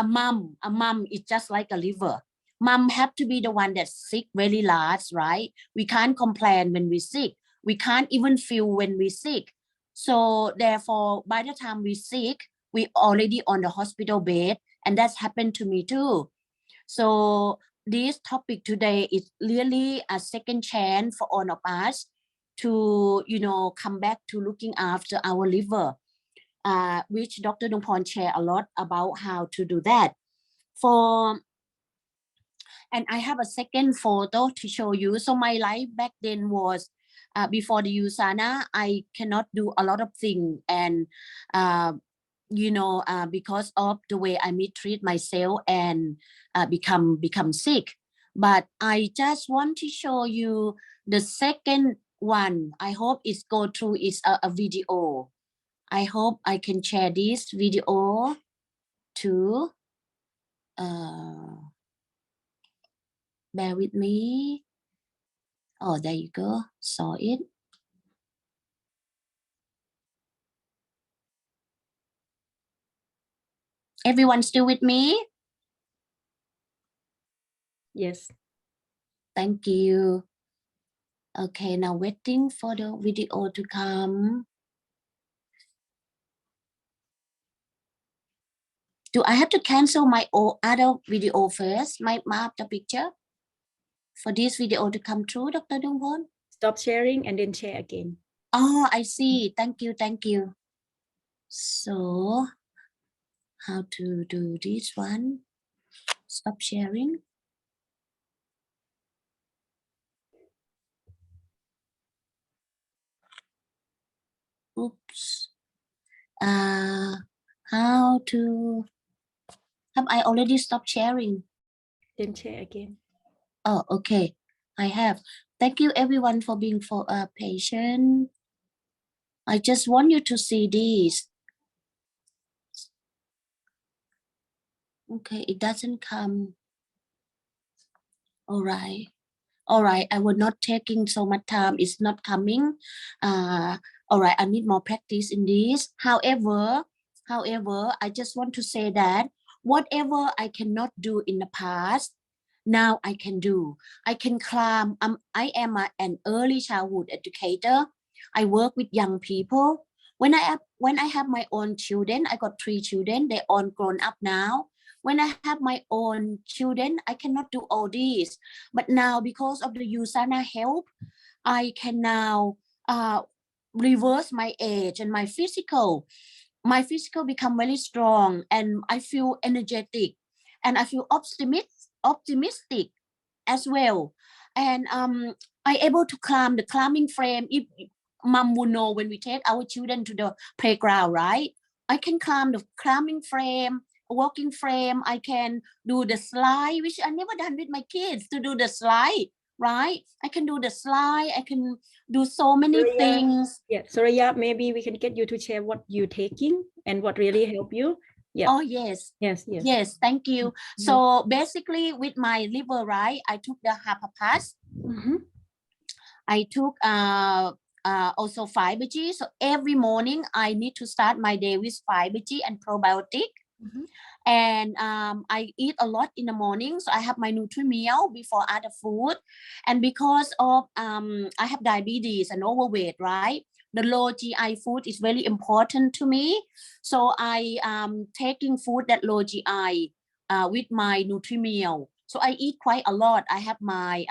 Speaker 3: mom. A mom is just like a liver. Mom have to be the one that's sick very last, right? We can't complain when we're sick. We can't even feel when we're sick. So therefore, by the time we're sick, we already on the hospital bed, and that's happened to me too. So this topic today is really a second chance for all of us to, you know, come back to looking after our liver, which Dr. Duangpond share a lot about how to do that. And I have a second photo to show you. So my life back then was before the USANA, I cannot do a lot of things. And, because of the way I mistreat myself and become sick. But I just want to show you the second one. I hope it's go through is a video. I hope I can share this video to bear with me. Oh, there you go. Saw it. Everyone still with me?
Speaker 2: Yes.
Speaker 3: Thank you. Okay, now waiting for the video to come. Do I have to cancel my other video first, my other picture, for this video to come through, Dr. Duangpond?
Speaker 2: Stop sharing and then share again.
Speaker 3: Oh, I see. Thank you. Thank you. So, how to do this one? Stop sharing. Oops. How to... Have I already stopped sharing?
Speaker 2: Then share again.
Speaker 3: Oh, okay. I have. Thank you everyone for being patient. I just want you to see this. Okay, it doesn't come. All right. All right, I will not taking so much time. It's not coming. All right, I need more practice in this. However, I just want to say that whatever I cannot do in the past, now I can do. I can climb. I am an early childhood educator. I work with young people. When I have my own children, I got 3 children. They're all grown up now. When I have my own children, I cannot do all this. But now, because of the USANA help, I can now reverse my age and my physical. My physical become very strong, and I feel energetic, and I feel optimistic as well. And I able to climb the climbing frame. If mom would know, when we take our children to the playground, right? I can climb the climbing frame, walking frame. I can do the slide, which I never done with my kids, to do the slide, right? I can do the slide. I can do so many
Speaker 2: Soraya,
Speaker 3: things.
Speaker 2: yeah, Soraya, maybe we can get you to share what you're taking and what really help you. Yeah.
Speaker 3: Oh, yes.
Speaker 2: Yes.
Speaker 3: Yes, thank you. So basically, with my liver, right, I took the Hapapas. I took also fiber G. So every morning I need to start my day with fiber G and probiotic. And I eat a lot in the morning, so I have my nutri meal before other food. And because of I have diabetes and overweight, right? The low GI food is very important to me. So I taking food that low GI with my nutri meal. So I eat quite a lot. I have my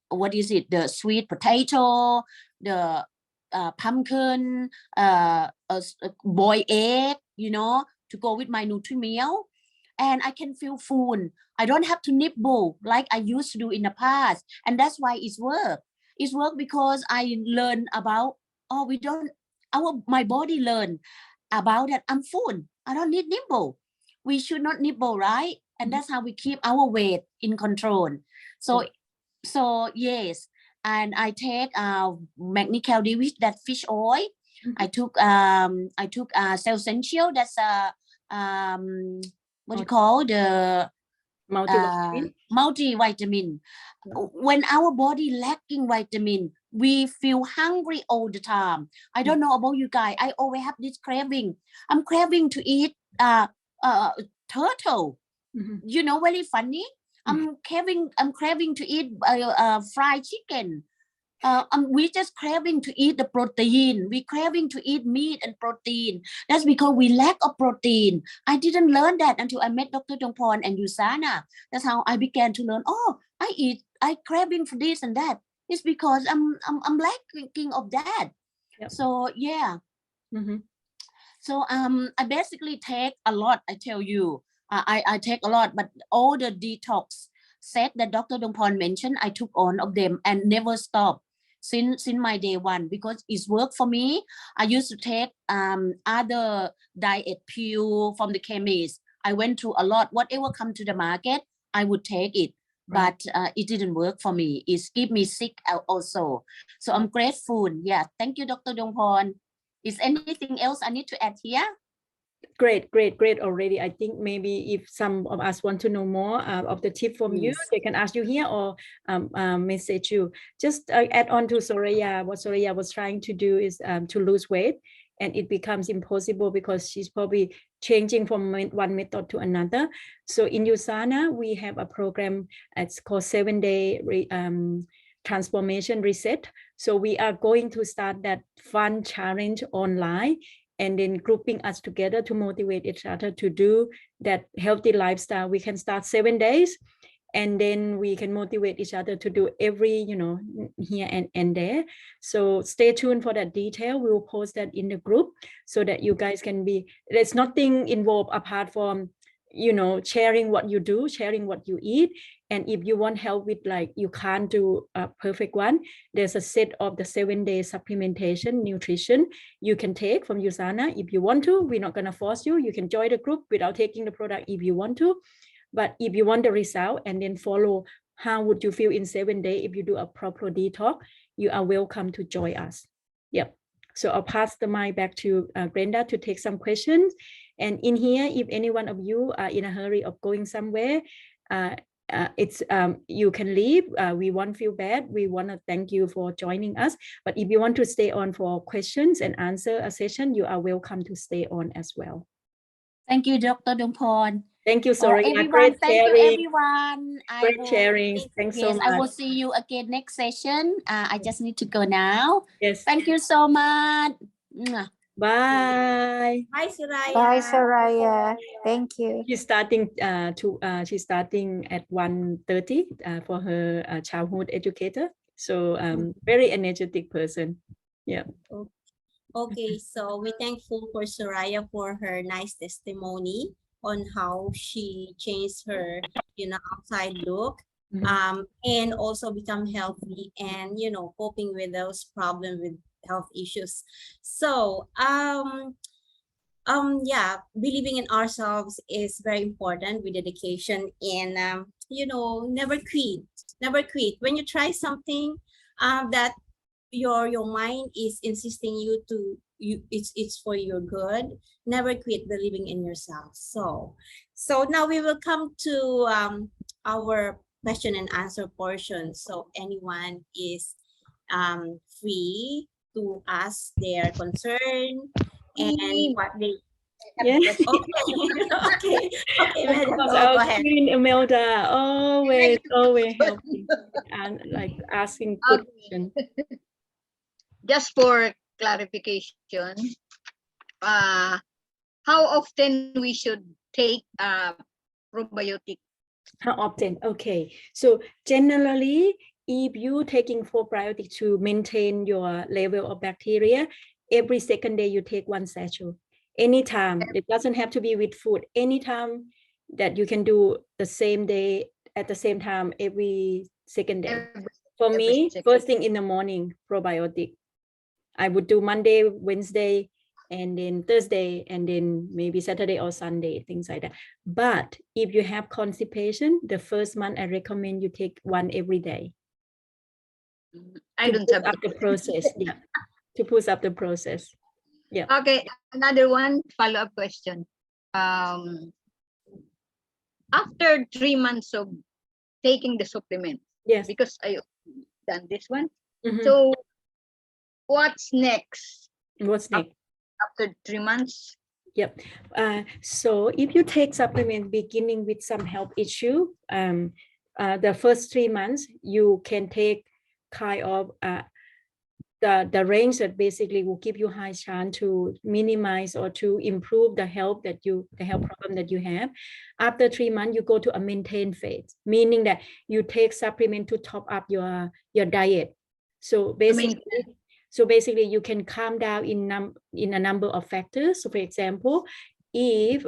Speaker 3: what is it? The sweet potato, the pumpkin, boiled egg, to go with my nutri meal. And I can feel full. I don't have to nibble like I used to do in the past. And that's why it's work. It's work because I learn about, my body learn about that I'm full. I don't need nibble. We should not nibble, right? And that's how we keep our weight in control. So yes, and I take magnecal D with that fish oil. I took Cell Essential. That's what you call the multivitamin. When our body lacking vitamin, we feel hungry all the time. I don't know about you guys. I always have this craving. I'm craving to eat turtle. Very funny. I'm craving to eat fried chicken. We just craving to eat the protein. We craving to eat meat and protein. That's because we lack of protein. I didn't learn that until I met Dr. Duangpond and Usana. That's how I began to learn. Oh, I craving for this and that. It's because I'm lacking of that.
Speaker 2: Yep.
Speaker 3: So yeah. So I basically take a lot. I tell you. I take a lot, but all the detox set that Dr. Duangpond mentioned, I took on of them and never stop since my day one, because it's worked for me. I used to take other diet pill from the chemist. I went through a lot. Whatever come to the market, I would take it. But it didn't work for me. It keep me sick also. So I'm grateful. Yeah. Thank you, Dr. Duangpond. Is anything else I need to add here?
Speaker 2: Great already. I think maybe if some of us want to know more of the tip from you, they can ask you here or message you. Just add on to Soraya. What Soraya was trying to do is to lose weight, and it becomes impossible because she's probably changing from one method to another. So in Usana, we have a program. It's called 7-day transformation reset. So we are going to start that fun challenge online, and then grouping us together to motivate each other to do that healthy lifestyle. We can start 7 days, and then we can motivate each other to do every, here and there. So stay tuned for that detail. We will post that in the group so that you guys can there's nothing involved apart from, sharing what you do, sharing what you eat. And if you want help with, like, you can't do a perfect one, there's a set of the 7-day supplementation nutrition you can take from Usana. If you want to, we're not going to force you. You can join the group without taking the product if you want to. But if you want the result and then follow how would you feel in 7 days if you do a proper detox, you are welcome to join us. Yep. So I'll pass the mic back to Brenda to take some questions. And in here, if any one of you are in a hurry of going somewhere, you can leave. We won't feel bad. We want to thank you for joining us. But if you want to stay on for questions and answer a session, you are welcome to stay on as well.
Speaker 3: Thank you, Dr. Duangpond.
Speaker 2: Thank you, Soraya.
Speaker 3: Everyone, thank you, everyone.
Speaker 2: Great sharing. Thanks so much.
Speaker 3: I will see you again next session. I just need to go now.
Speaker 2: Yes.
Speaker 3: Thank you so much.
Speaker 2: Bye.
Speaker 1: Bye, Soraya.
Speaker 4: Bye, Soraya. Thank you.
Speaker 2: She's starting at 1:30 for her childhood educator. So very energetic person. Yeah.
Speaker 1: Okay, so we thankful for Soraya for her nice testimony on how she changed her, outside look, and also become healthy and, coping with those problems with health issues. So, yeah, believing in ourselves is very important with dedication and, never quit. When you try something, that your mind is insisting it's for your good, never quit believing in yourself. So now we will come to our question and answer portion. So anyone is free to ask their concern and what they
Speaker 2: Yeah.
Speaker 1: okay madam,
Speaker 2: Because
Speaker 1: go
Speaker 2: our
Speaker 1: ahead.
Speaker 2: Queen Imelda always helping and like asking good questions.
Speaker 5: Just for clarification, how often we should take probiotic?
Speaker 2: How often? Okay. So generally, if you taking probiotic to maintain your level of bacteria, every second day you take 1 sachet. Anytime. It doesn't have to be with food. Anytime that you can do the same day at the same time every second day. For me, first thing in the morning, probiotic. I would do Monday, Wednesday, and then Thursday, and then maybe Saturday or Sunday, things like that. But if you have constipation, the first month I recommend you take 1 every day.
Speaker 5: I don't have
Speaker 2: up the process. Yeah, to push up the process. Yeah.
Speaker 5: Okay, another one follow-up question. After 3 months of taking the supplement,
Speaker 2: Yes.
Speaker 5: because I done this one.
Speaker 2: Mhm.
Speaker 5: So what's next
Speaker 2: What's next?
Speaker 5: after 3 months?
Speaker 2: Yep. So if you take supplement beginning with some health issue, the first 3 months you can take kind of the range that basically will give you high chance to minimize or to improve the health problem that you have. After 3 months, you go to a maintain phase, meaning that you take supplement to top up your diet. So basically, you can calm down in a number of factors. So for example, if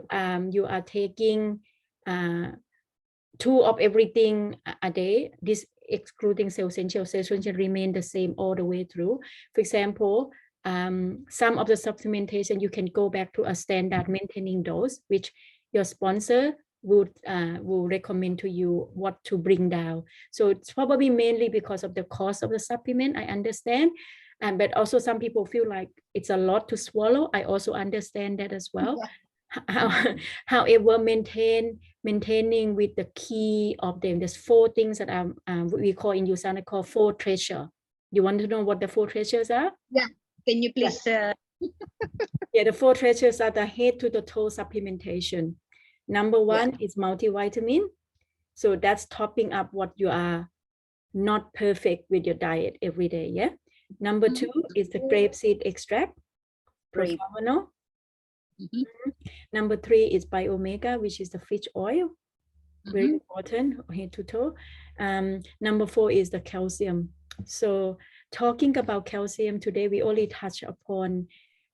Speaker 2: you are taking 2 of everything a day, this excluding cell essential remain the same all the way through. For example, some of the supplementation you can go back to a standard maintaining dose, which your sponsor will recommend to you what to bring down. So it's probably mainly because of the cost of the supplement, I understand. But also some people feel like it's a lot to swallow. I also understand that as well. However, maintaining with the key of them. There's 4 things that we call in USANA called 4 treasures. You want to know what the 4 treasures are?
Speaker 5: Yeah. Can you please?
Speaker 2: Yeah, the 4 treasures are the head to the toe supplementation. Number 1 is multivitamin. So that's topping up what you are not perfect with your diet every day. Yeah. Number 2 is the grapeseed extract, professional. Number 3 is Biomega, which is the fish oil. Very important, head to toe. Number 4 is the calcium. So talking about calcium today, we only touch upon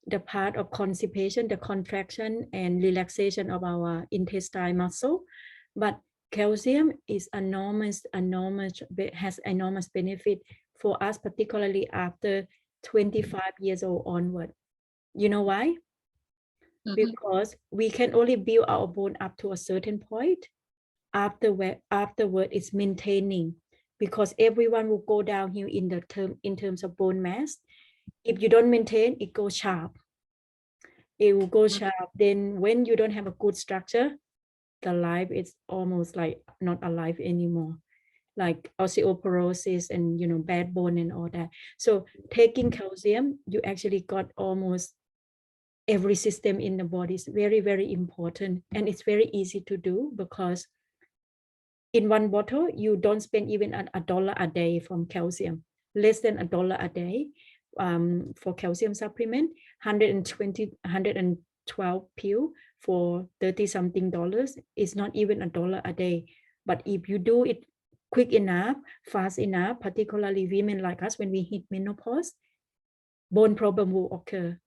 Speaker 2: the part of constipation, the contraction and relaxation of our intestine muscle. But calcium is has enormous benefit for us, particularly after 25 years old onward. You know why? Because we can only build our bone up to a certain point. Afterward, it's maintaining, because everyone will go downhill in terms of bone mass. If you don't maintain, it goes sharp. It will go sharp. Then when you don't have a good structure, the life is almost like not alive anymore, like osteoporosis and bad bone and all that. So taking calcium, you actually got almost every system in the body. Is very, very important, and it's very easy to do because in 1 bottle you don't spend even $1 a day from calcium, less than $1 a day. for calcium supplement, 112 pill for 30 something dollars. It's not even $1 a day. But if you do it quick enough, fast enough, particularly women like us, when we hit menopause, bone problem will occur,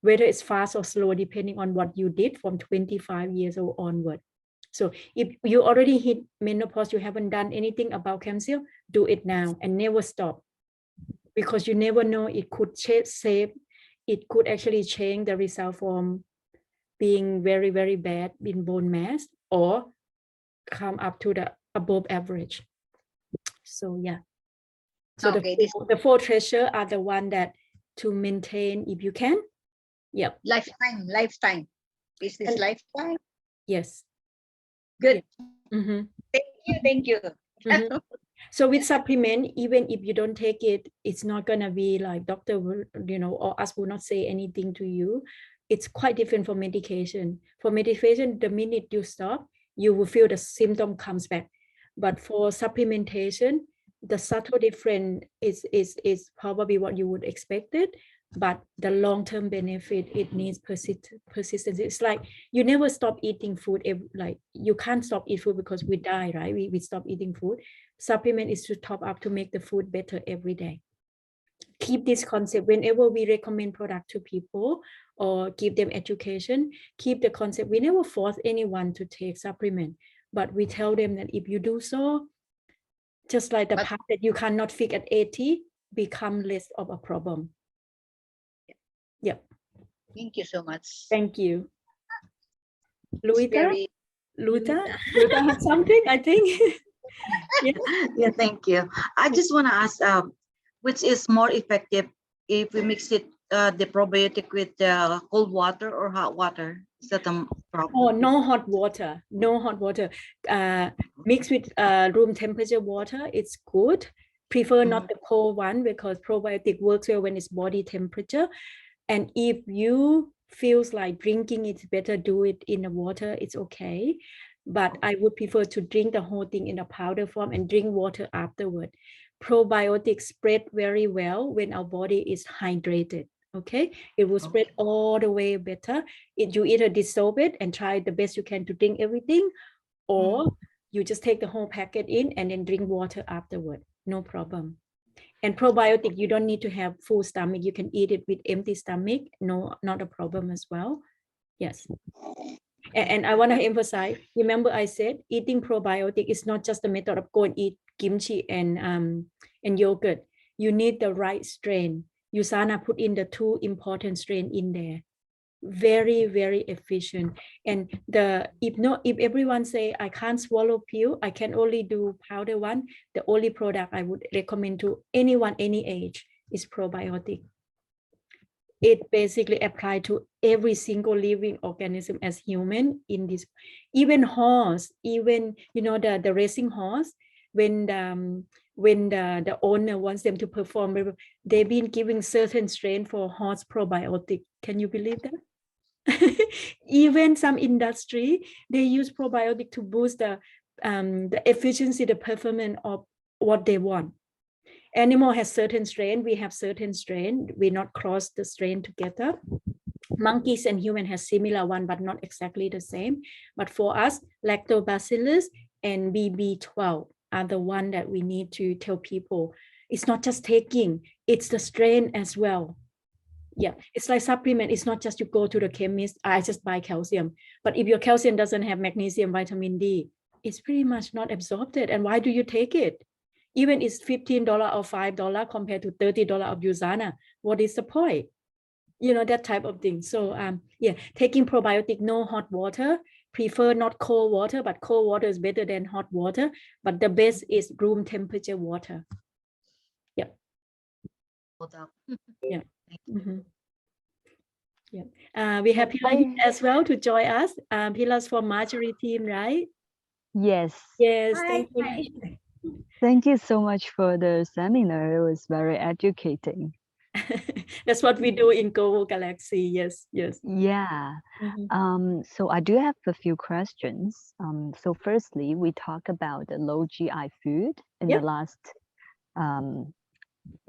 Speaker 2: whether it's fast or slow, depending on what you did from 25 years old onward. So if you already hit menopause, you haven't done anything about calcium, do it now and never stop, because you never know, it could save, it could actually change the result from being very, very bad in bone mass or come up to the above average. So yeah. So
Speaker 5: Okay,
Speaker 2: the four treasure are the one that to maintain if you can. Yep.
Speaker 5: lifetime. Is this
Speaker 2: And-
Speaker 5: lifetime?
Speaker 2: Yes.
Speaker 5: Good.
Speaker 2: Mhm.
Speaker 5: Thank you.
Speaker 2: Mhm. So with supplement, even if you don't take it, it's not gonna be like doctor will, or us will not say anything to you. It's quite different from medication. For medication, the minute you stop, you will feel the symptom comes back. But for supplementation, the subtle difference is probably what you would expect it. But the long-term benefit, it needs persistence. It's like you never stop eating food. Like you can't stop eating food because we die, right? We stop eating food. Supplement is to top up to make the food better every day. Keep this concept whenever we recommend product to people or give them education. Keep the concept. We never force anyone to take supplement, but we tell them that if you do so, just like the part that you cannot fix at 80 become less of a problem. Yep.
Speaker 5: Thank you so much.
Speaker 2: Thank you. Luita?
Speaker 5: Very,
Speaker 2: Luita has something, I think.
Speaker 6: Yeah, thank you. I just want to ask, which is more effective if we mix it, the probiotic with cold water or hot water? Is that a problem?
Speaker 2: Oh, no hot water. No hot water. Mixed with room temperature water, it's good. Prefer not the cold one because probiotic works well when it's body temperature. And if you feels like drinking it's better, do it in the water, it's okay. But I would prefer to drink the whole thing in a powder form and drink water afterward. Probiotics spread very well when our body is hydrated. Okay, it will spread all the way better. You either dissolve it and try the best you can to drink everything, or you just take the whole packet in and then drink water afterward. No problem. And probiotic, you don't need to have full stomach. You can eat it with empty stomach. No, not a problem as well. Yes. And I want to emphasize, remember I said eating probiotic is not just a method of go and eat kimchi and yogurt. You need the right strain. Usana put in the 2 important strain in there. Very, very efficient. And if everyone say I can't swallow pill, I can only do powder one, the only product I would recommend to anyone any age is probiotic. It basically applies to every single living organism as human in this, even horse, even the racing horse, when the owner wants them to perform, they've been giving certain strain for horse probiotic. Can you believe that? Even some industry, they use probiotic to boost the efficiency, the performance of what they want. Animal has certain strain, we have certain strain, we not cross the strain together. Monkeys and human has similar one, but not exactly the same. But for us, lactobacillus and BB12 are the one that we need to tell people. It's not just taking, it's the strain as well. Yeah, it's like supplement. It's not just you go to the chemist, I just buy calcium. But if your calcium doesn't have magnesium, vitamin D, it's pretty much not absorbed. And why do you take it? Even it's $15 or $5 compared to $30 of Usana. What is the point? That type of thing. So yeah, taking probiotic, no hot water. Prefer not cold water, but cold water is better than hot water. But the best is room temperature water. Yeah. Yeah. Mm-hmm. Yeah. We have Pila here as well to join us. Pila's from Marjorie team, right?
Speaker 7: Yes.
Speaker 2: Yes.
Speaker 1: Hi,
Speaker 2: Thank you.
Speaker 1: hi.
Speaker 7: Thank you so much for the seminar. It was very educating.
Speaker 2: That's what we do in Global Galaxy. Yes, yes.
Speaker 7: Yeah.
Speaker 2: Mhm.
Speaker 7: So I do have a few questions. So firstly, we talk about the low GI food in
Speaker 2: Yep.
Speaker 7: the last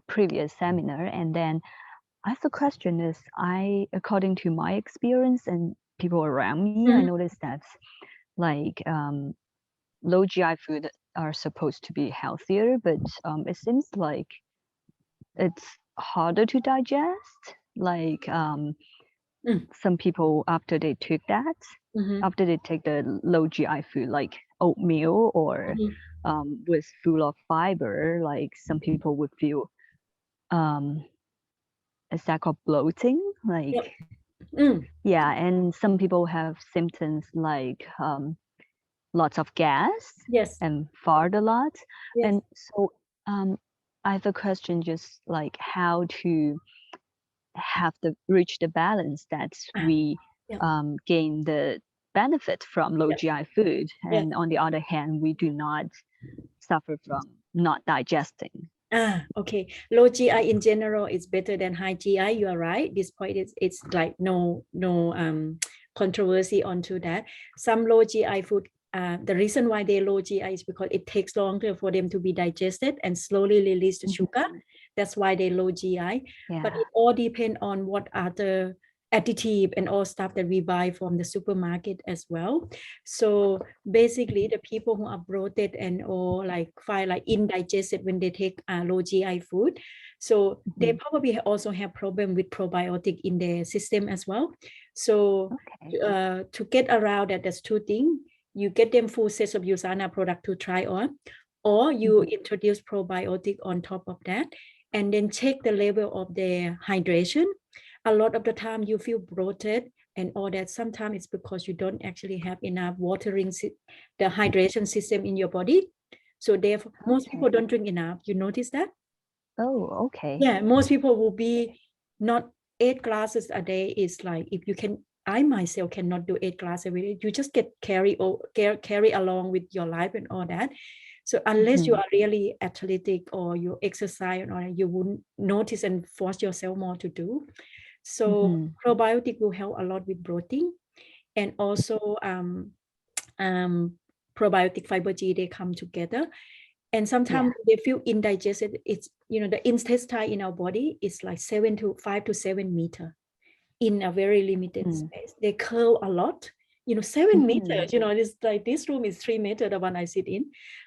Speaker 7: previous seminar, and then I have a question is according to my experience and people around me, I
Speaker 2: Mhm.
Speaker 7: noticed that like low GI food are supposed to be healthier, but it seems like it's harder to digest. Like some people after they took that,
Speaker 2: Mhm.
Speaker 7: after they take the low GI food like oatmeal or with full of fiber, like some people would feel um is that called bloating?
Speaker 2: Yep.
Speaker 7: Like
Speaker 2: Mm.
Speaker 7: yeah, and some people have symptoms like lots of gas
Speaker 2: Yes.
Speaker 7: and fart a lot.
Speaker 2: Yes.
Speaker 7: And so I have a question just like how to have the reach the balance that we
Speaker 2: Yep.
Speaker 7: gain the benefit from low
Speaker 2: Yep.
Speaker 7: GI food,
Speaker 2: Yes.
Speaker 7: and on the other hand, we do not suffer from not digesting.
Speaker 2: Okay. Low GI in general is better than high GI. You are right. This point is it's like no controversy onto that. Some low GI food, the reason why they low GI is because it takes longer for them to be digested and slowly release the sugar. That's why they low GI.
Speaker 7: Yeah.
Speaker 2: But it all depends on what other additive and all stuff that we buy from the supermarket as well. So basically the people who are bloated and or like find like indigested when they take low GI food, so they probably also have problem with probiotic in their system as well. So to get around that, there's two things. You get them full sets of USANA product to try on, or you introduce probiotic on top of that, and then check the level of their hydration. A lot of the time you feel bloated and all that. Sometimes it's because you don't actually have enough watering, the hydration system in your body. So therefore, most people don't drink enough. You notice that?
Speaker 7: Oh, okay.
Speaker 2: Yeah, most people will be not 8 glasses a day is like, if you can, I myself cannot do 8 glasses every day. You just get carry along with your life and all that. So unless you are really athletic or you exercise or you wouldn't notice and force yourself more to do. So probiotic will help a lot with bloating, and also probiotic fiber G, they come together. And sometimes they feel indigested. It's, you know, the intestine in our body is like 5 to 7 meters in a very limited space. They curl a lot, you know, 7 meters, you know, it's like this room is 3 meters, the one I sit in.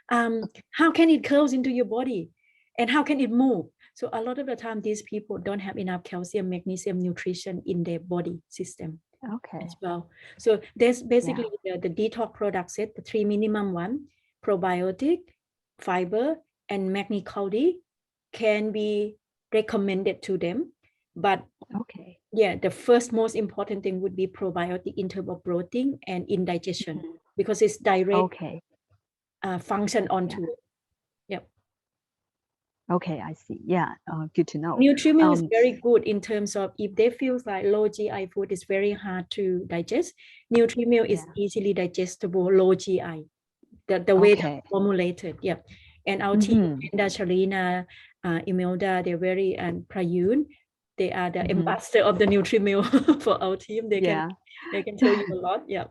Speaker 2: How can it curls into your body? And how can it move? So a lot of the time, these people don't have enough calcium, magnesium, nutrition in their body system as well. So there's basically the detox product set, the 3 minimum one, probiotic, fiber, and magnicaldi can be recommended to them. But yeah, the first most important thing would be probiotic in terms of bloating and indigestion, because it's direct function onto it. Yep.
Speaker 7: Okay, I see. Yeah, good to know.
Speaker 2: Nutrimilk is very good in terms of if they feel like low GI food is very hard to digest. Nutrimilk is easily digestible, low GI. The way that formulated, yeah. And our team, Sharina, Imelda, they're very, and Prayun, they are the ambassador of the Nutrimilk for our team. They can tell you a lot. Yeah.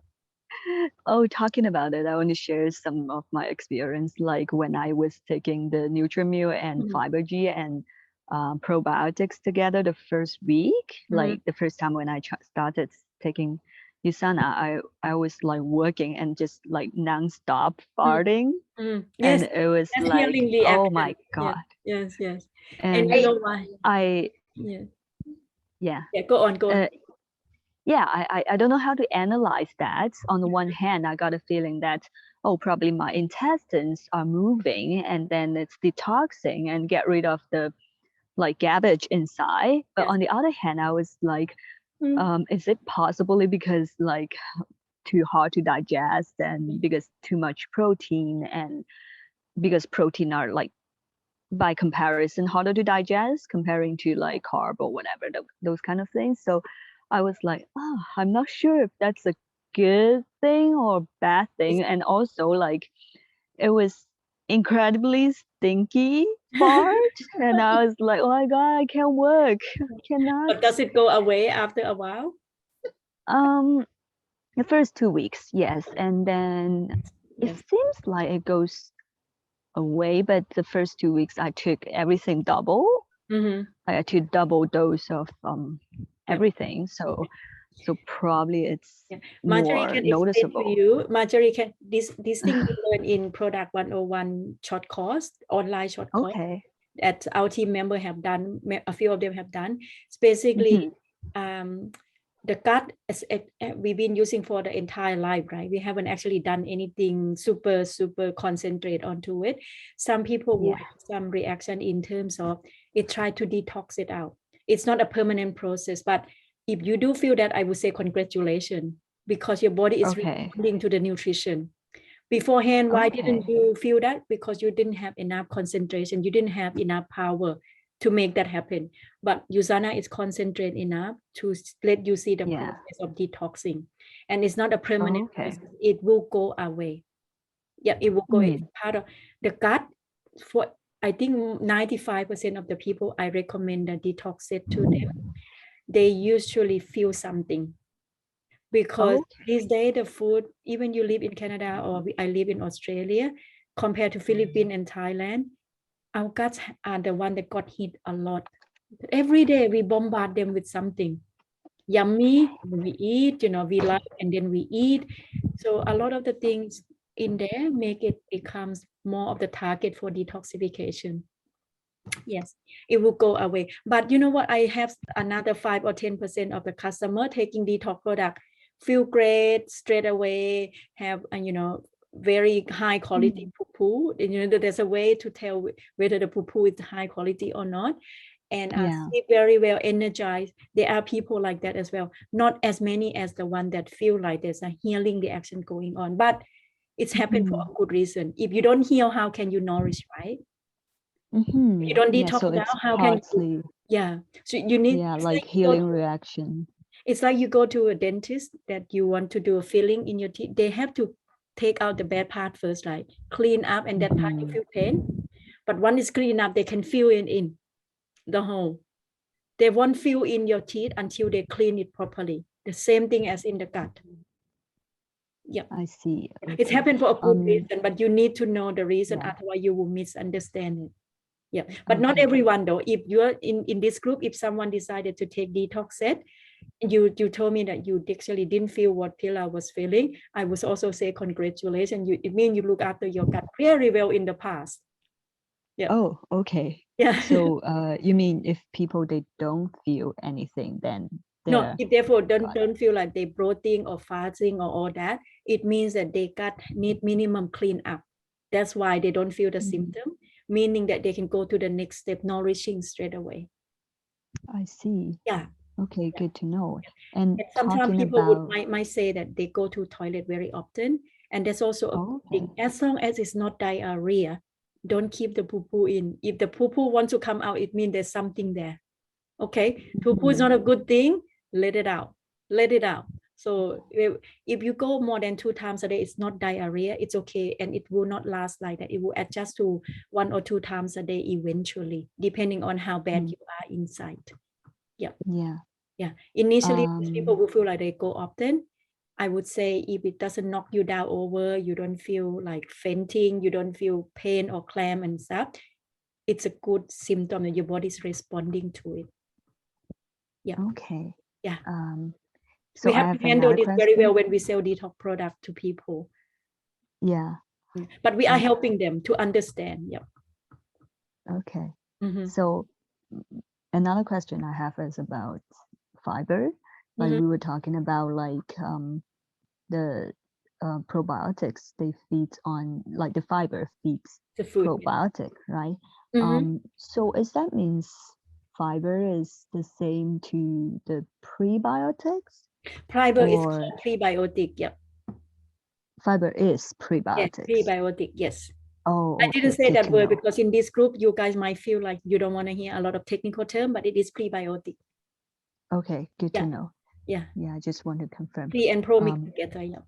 Speaker 7: Oh, talking about it, I want to share some of my experience. Like when I was taking the Nutrimilk and Fiber G and probiotics together the first week, like the first time when I started taking USANA, I was like working and just like non-stop farting.
Speaker 2: Yes,
Speaker 7: and it was
Speaker 2: that's
Speaker 7: like,
Speaker 2: healing
Speaker 7: oh
Speaker 2: reaction.
Speaker 7: my God.
Speaker 2: Yes.
Speaker 7: And
Speaker 2: you know why?
Speaker 7: Yeah,
Speaker 2: go on.
Speaker 7: Yeah, I don't know how to analyze that. On the one hand, I got a feeling that, oh, probably my intestines are moving and then it's detoxing and get rid of the like garbage inside. But on the other hand, I was like, is it possibly because like too hard to digest and because too much protein, and because protein are like by comparison harder to digest comparing to like carb or whatever, those kind of things. So I was like, oh, I'm not sure if that's a good thing or bad thing. And also like it was incredibly stinky fart. And I was like, oh my God, I can't work. I cannot.
Speaker 2: But does it go away after a while?
Speaker 7: The first 2 weeks, yes. And then it seems like it goes away, but the first 2 weeks I took everything double.
Speaker 2: Mhm.
Speaker 7: I had to double dose of everything. So probably it's
Speaker 2: Yeah. Marjorie
Speaker 7: more
Speaker 2: can explain to
Speaker 7: noticeable.
Speaker 2: you. Marjorie can this thing we learn in Product 101 short course, online short course
Speaker 7: Okay.
Speaker 2: that our team member have done. A few of them have done. It's basically the gut we've been using for the entire life, right? We haven't actually done anything super concentrate onto it. Some people will
Speaker 7: Yeah.
Speaker 2: have some reaction in terms of it try to detox it out. It's not a permanent process, but if you do feel that, I would say congratulations, because your body is
Speaker 7: Okay.
Speaker 2: responding to the nutrition. Beforehand, why didn't
Speaker 7: Okay.
Speaker 2: you feel that? Because you didn't have enough concentration, you didn't have enough power to make that happen. But Usana is concentrate enough to let you see the
Speaker 7: Yeah.
Speaker 2: process of detoxing. And it's not a permanent
Speaker 7: Okay.
Speaker 2: process, it will go away. Yeah, it will go. It's part of the gut. For I think 95% of the people I recommend the detox it to them, they usually feel something. Because these days the food, even you live in Canada or I live in Australia, compared to Philippines and Thailand, our guts are the one that got hit a lot. Every day we bombard them with something yummy, we eat, we like and then we eat. So a lot of the things in there make it becomes more of the target for detoxification. Yes, it will go away. But you know what? I have another 5 or 10% of the customer taking detox product, feel great straight away, have very high quality poo-poo. And there's a way to tell whether the poo-poo is high quality or not. And sleep very well, energized. There are people like that as well. Not as many as the one that feel like there's a healing reaction going on, but it's happened for a good reason. If you don't heal, how can you nourish, right? You don't
Speaker 7: Yeah,
Speaker 2: detox
Speaker 7: so
Speaker 2: now,
Speaker 7: it's
Speaker 2: how can you?
Speaker 7: partly
Speaker 2: Yeah, so you need,
Speaker 7: like
Speaker 2: like
Speaker 7: healing reaction.
Speaker 2: It's like you go to a dentist that you want to do a filling in your teeth. They have to take out the bad part first, like clean up, and that part you feel pain. But once it's clean up, they can fill it in the hole. They won't fill in your teeth until they clean it properly. The same thing as in the gut. Yeah,
Speaker 7: I see.
Speaker 2: it's happened for a good reason, but you need to know the reason,
Speaker 7: Yeah.
Speaker 2: otherwise you will misunderstand it. Yeah, but not everyone though. If you're in this group, if someone decided to take detox set, you told me that you actually didn't feel what Pilar was feeling, I would also say congratulations. It means you look after your gut very well in the past. Yeah.
Speaker 7: Oh, okay.
Speaker 2: Yeah.
Speaker 7: So you mean if people they don't feel anything, then
Speaker 2: No, if therefore don't feel like they bloating or fasting or all that, it means that they gut need minimum clean up. That's why they don't feel the symptom, meaning that they can go to the next step, nourishing straight away.
Speaker 7: I see.
Speaker 2: Yeah.
Speaker 7: Okay, good to know. And
Speaker 2: sometimes
Speaker 7: talking
Speaker 2: people
Speaker 7: about
Speaker 2: might say that they go to toilet very often, and that's also a good thing. As long as it's not diarrhea, don't keep the poo-poo in. If the poo-poo wants to come out, it means there's something there. Okay, poo-poo is not a good thing. Let it out. Let it out. So if you go more than 2 times a day, it's not diarrhea. It's okay, and it will not last like that. It will adjust to 1 or 2 times a day eventually, depending on how bad you are inside. Yeah. Yeah, initially people will feel like they go often. I would say if it doesn't knock you down over, you don't feel like fainting, you don't feel pain or clamp and stuff, it's a good symptom that your body is responding to it. Yeah.
Speaker 7: Okay.
Speaker 2: Yeah.
Speaker 7: So
Speaker 2: we have to handle this very well when we sell detox product to people.
Speaker 7: Yeah.
Speaker 2: But we are helping them to understand. Yeah.
Speaker 7: Okay. So another question I have is about fiber. Like we were talking about, like the probiotics, they feed on, like the fiber feeds
Speaker 2: the food,
Speaker 7: probiotic, right? So is that means fiber is the same to the prebiotics?
Speaker 2: Fiber is called prebiotic. Yeah.
Speaker 7: Fiber is prebiotics.
Speaker 2: Yes, prebiotic. Yes.
Speaker 7: Oh,
Speaker 2: I didn't say that word because in this group, you guys might feel like you don't want to hear a lot of technical term, but it is prebiotic.
Speaker 7: Okay, good to know.
Speaker 2: Yeah.
Speaker 7: Yeah, I just want to confirm.
Speaker 2: Pre and pro mix together. Yeah.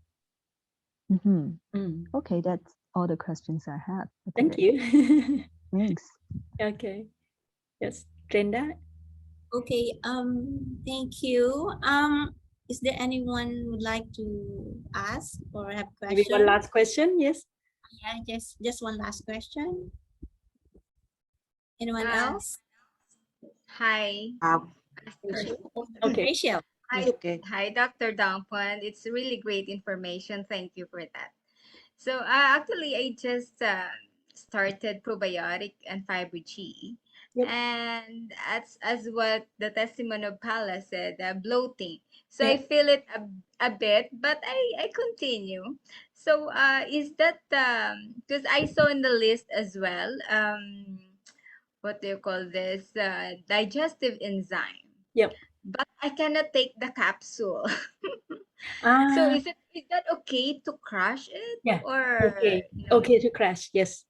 Speaker 7: Okay, that's all the questions I have.
Speaker 2: Thank you.
Speaker 7: Thanks.
Speaker 2: Okay. Yes, Brenda.
Speaker 1: Okay. Thank you. Is there anyone would like to ask or have questions?
Speaker 2: Maybe one last question. Yes.
Speaker 1: Yeah, just one last question. Anyone else?
Speaker 5: Hi.
Speaker 2: Okay.
Speaker 1: Rachel.
Speaker 5: Hi,
Speaker 6: Okay.
Speaker 5: hi, Dr. Duangpond. It's really great information. Thank you for that. So, actually, I just started probiotic and fiber G,
Speaker 2: Yep.
Speaker 5: and as what the testimony of Pala said, bloating. So I
Speaker 2: Yeah.
Speaker 5: feel it a bit, but I continue. So, is that because I saw in the list as well? What do you call this? Digestive enzyme.
Speaker 2: Yep.
Speaker 5: But I cannot take the capsule. So
Speaker 2: Ah,
Speaker 5: is that okay to crush it
Speaker 2: yeah.
Speaker 5: or
Speaker 2: Okay.
Speaker 5: no?
Speaker 2: Okay to crash. Yes.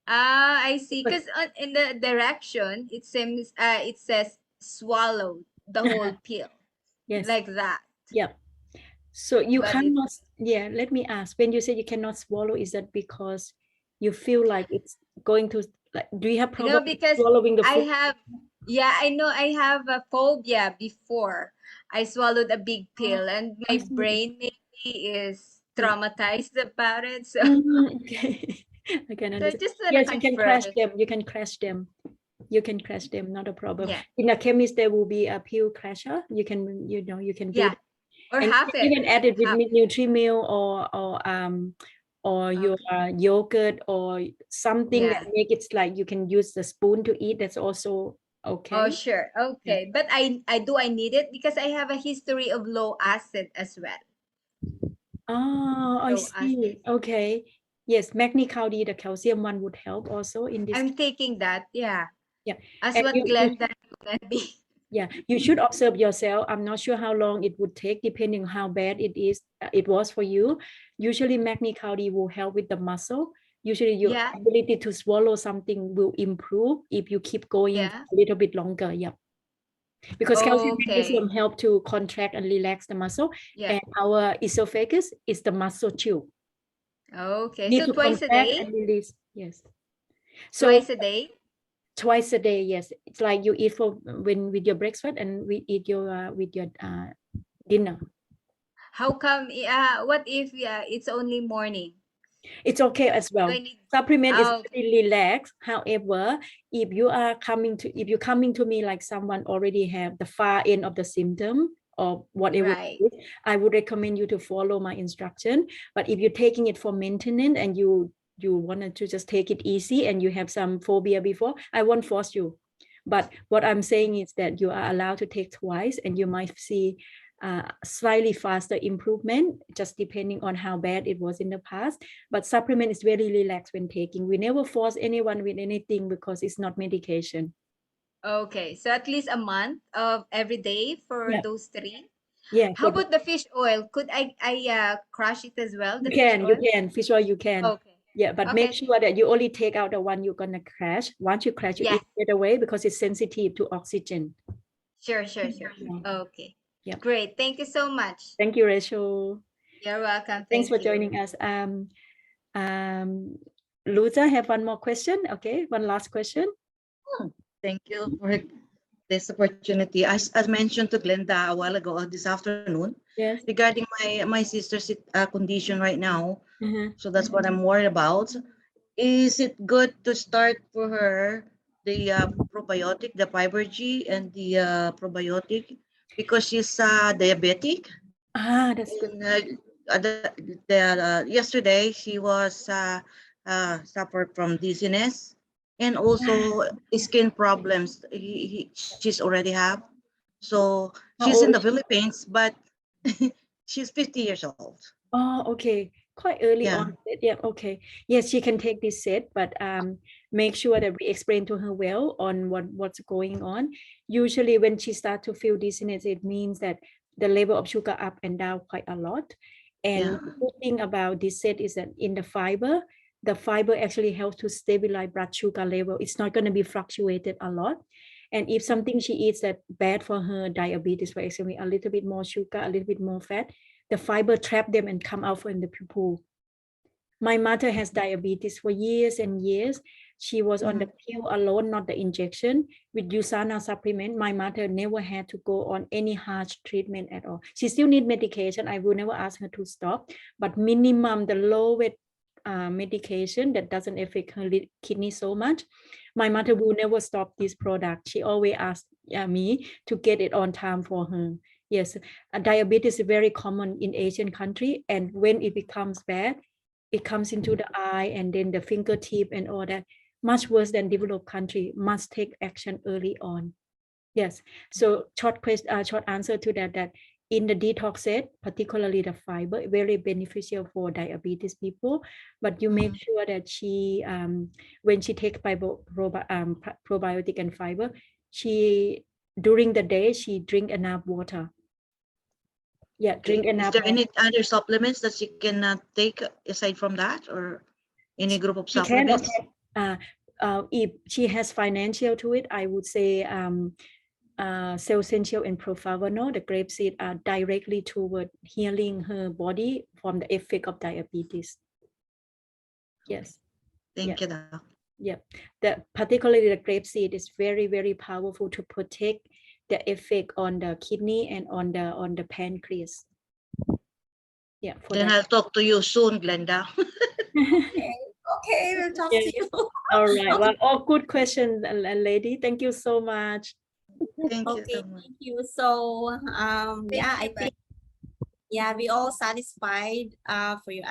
Speaker 5: I see. Because in the direction it says swallow the whole pill
Speaker 2: Yes.
Speaker 5: like that.
Speaker 2: Yeah. So you
Speaker 5: But it
Speaker 2: cannot, yeah, let me ask, when you say you cannot swallow, is that because you feel like it's going to, like, do you have problem
Speaker 5: because
Speaker 2: swallowing the
Speaker 5: I
Speaker 2: food?
Speaker 5: have I know I have a phobia before. I swallowed a big pill and
Speaker 2: I
Speaker 5: my
Speaker 2: see.
Speaker 5: brain maybe is
Speaker 2: Yeah.
Speaker 5: traumatized about it. So
Speaker 2: Okay. I can
Speaker 5: so I
Speaker 2: understand.
Speaker 5: just want to
Speaker 2: Yes, you can
Speaker 5: confirm
Speaker 2: crash
Speaker 5: it.
Speaker 2: them. You can crash them. You can crash them, not a problem.
Speaker 5: Yeah.
Speaker 2: In a chemist, there will be a pill crusher. You can, you can buy
Speaker 5: Yeah.
Speaker 2: that.
Speaker 5: Or
Speaker 2: And you
Speaker 5: half
Speaker 2: can
Speaker 5: it.
Speaker 2: even add it with
Speaker 5: Half.
Speaker 2: Nutri-Meal or your
Speaker 5: Okay.
Speaker 2: yogurt or something
Speaker 5: Yeah.
Speaker 2: that make it like you can use the spoon to eat. That's also
Speaker 5: Oh,
Speaker 2: okay.
Speaker 5: sure.
Speaker 2: Yeah.
Speaker 5: Okay. But I need it because I have a history of low acid as well.
Speaker 2: Oh, I
Speaker 5: Low acid.
Speaker 2: see. Okay. Yes, Magni-Cow-D, the calcium one would help also in this.
Speaker 5: I'm taking that. Yeah.
Speaker 2: Yeah.
Speaker 5: As
Speaker 2: And
Speaker 5: what Glenda recommended me.
Speaker 2: yeah, you should observe yourself. I'm not sure how long it would take, depending on how bad it was for you. Usually, Magni-Cow-D will help with the muscle. Usually, your
Speaker 5: Yeah.
Speaker 2: ability to swallow something will improve if you keep going
Speaker 5: Yeah.
Speaker 2: a little bit longer. Yeah, because calcium
Speaker 5: Okay.
Speaker 2: magnesium help to contract and relax the muscle,
Speaker 5: Yeah.
Speaker 2: and our esophagus is the muscle too.
Speaker 5: Okay.
Speaker 2: Need
Speaker 5: So
Speaker 2: to
Speaker 5: twice a
Speaker 2: contract
Speaker 5: day?
Speaker 2: and release. Yes. So
Speaker 5: Twice a day?
Speaker 2: twice a day. Yes, it's like you eat for when with your breakfast and we eat your with your dinner.
Speaker 5: How come what if it's only morning?
Speaker 2: It's okay as
Speaker 5: Do I
Speaker 2: well.
Speaker 5: need
Speaker 2: Supplement is
Speaker 5: okay.
Speaker 2: really relaxed. However, if you're coming to me like someone already have the far end of the symptom or whatever
Speaker 5: Right.
Speaker 2: it is, I would recommend you to follow my instruction. But if you're taking it for maintenance and you wanted to just take it easy and you have some phobia before, I won't force you. But what I'm saying is that you are allowed to take twice and you might see slightly faster improvement, just depending on how bad it was in the past. But supplement is very relaxed when taking. We never force anyone with anything because it's not medication.
Speaker 5: Okay. So at least a month of every day for
Speaker 2: Yeah,
Speaker 5: those three.
Speaker 2: yeah.
Speaker 5: How about the fish oil? Could I crush it as well, the
Speaker 2: You
Speaker 5: fish
Speaker 2: can,
Speaker 5: oil?
Speaker 2: fish oil you can.
Speaker 5: Okay.
Speaker 2: Yeah, but make
Speaker 5: Okay.
Speaker 2: sure that you only take out the one you're gonna crash. Once you crash, you
Speaker 5: Yes.
Speaker 2: eat it away because it's sensitive to oxygen.
Speaker 5: Sure, sure, sure.
Speaker 2: Yeah.
Speaker 5: Okay.
Speaker 2: Yeah.
Speaker 5: Great. Thank you so much.
Speaker 2: Thank you, Rachel.
Speaker 5: You're welcome.
Speaker 2: Thanks
Speaker 5: Thank
Speaker 2: for
Speaker 5: you.
Speaker 2: joining us. Luther, have one more question. Okay, one last question.
Speaker 6: Thank you for this opportunity. As mentioned to Glenda a while ago, this afternoon,
Speaker 2: Yes.
Speaker 6: regarding my sister's condition right now.
Speaker 2: Uh-huh.
Speaker 6: So that's what I'm worried about. Is it good to start for her the probiotic, the fiber G and the probiotic, because she's diabetic?
Speaker 2: That's good.
Speaker 6: And yesterday she was suffered from dizziness and also skin problems. She's already have. So
Speaker 2: How
Speaker 6: she's
Speaker 2: old
Speaker 6: in
Speaker 2: is
Speaker 6: the
Speaker 2: she?
Speaker 6: Philippines, but she's 50 years old.
Speaker 2: Oh, okay. Quite early
Speaker 6: Yeah.
Speaker 2: on. Yeah, okay. Yes, she can take this set, but make sure that we explain to her well on what's going on. Usually when she starts to feel dizziness, it means that the level of sugar up and down quite a lot. And
Speaker 6: Yeah.
Speaker 2: the good thing about this set is that in the fiber actually helps to stabilize blood sugar level. It's not going to be fluctuated a lot. And if something she eats that bad for her diabetes, for example, a little bit more sugar, a little bit more fat, the fiber trap them and come out from the pupil. My mother has diabetes for years and years. She was on the pill alone, not the injection. With USANA supplement, my mother never had to go on any harsh treatment at all. She still need medication. I will never ask her to stop, but minimum the lowest medication that doesn't affect her kidney so much. My mother will never stop this product. She always asks me to get it on time for her. Yes, diabetes is very common in Asian country, and when it becomes bad, it comes into the eye and then the fingertip and all that. Much worse than developed country. Must take action early on. Yes. So short answer to that in the detox set, particularly the fiber, very beneficial for diabetes people. But you make sure that she, when she takes probiotic and fiber, she during the day she drink enough water. Yeah, drink
Speaker 6: Is
Speaker 2: enough
Speaker 6: there
Speaker 2: water.
Speaker 6: any other supplements that she can take aside from that, or any group of
Speaker 2: She can
Speaker 6: supplements?
Speaker 2: if she has financial to it, I would say Cell Essential and Profavano, the grapeseed, are directly toward healing her body from the effect of diabetes. Yes.
Speaker 6: Thank you, Doc.
Speaker 2: Yeah. Particularly the grapeseed is very, very powerful to protect the effect on the kidney and on the pancreas. Yeah.
Speaker 6: Then I'll talk to you soon, Glenda.
Speaker 1: Okay, we'll talk to you.
Speaker 2: All right. Well, all good questions, lady. Thank you so much.
Speaker 6: Thank you
Speaker 1: Okay,
Speaker 6: so much.
Speaker 1: thank you. So yeah, I think we all satisfied for your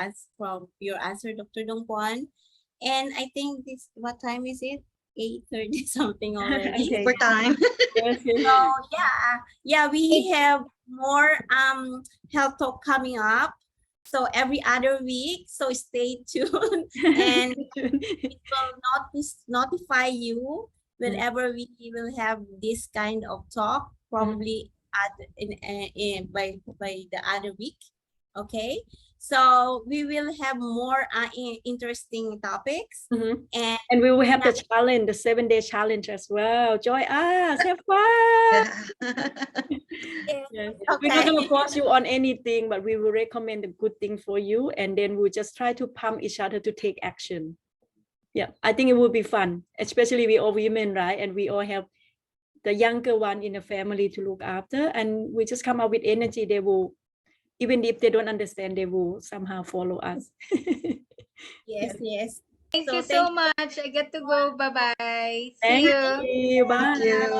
Speaker 1: answer, Dr. Duangpond. And I think what time is it? 8:30 something already.
Speaker 2: Okay.
Speaker 6: For time.
Speaker 2: Yes, yes.
Speaker 1: So we have more health talk coming up. So every other week. So stay tuned and it will notify you whenever we will have this kind of talk, probably by the other week. Okay, so we will have more interesting topics,
Speaker 2: and we will have the challenge, the 7-day challenge as well. Join us, have fun. Yes. We're not going to force you on anything, but we will recommend the good thing for you, and then we'll just try to pump each other to take action. Yeah, I think it will be fun, especially we all women, right? And we all have the younger one in the family to look after, and we just come up with energy. They will, even if they don't understand, they will somehow follow us.
Speaker 1: Yes.
Speaker 5: Thank you so much. I get to go. Bye-bye. See
Speaker 2: Thank
Speaker 5: you.
Speaker 2: you. Bye.
Speaker 6: Thank you.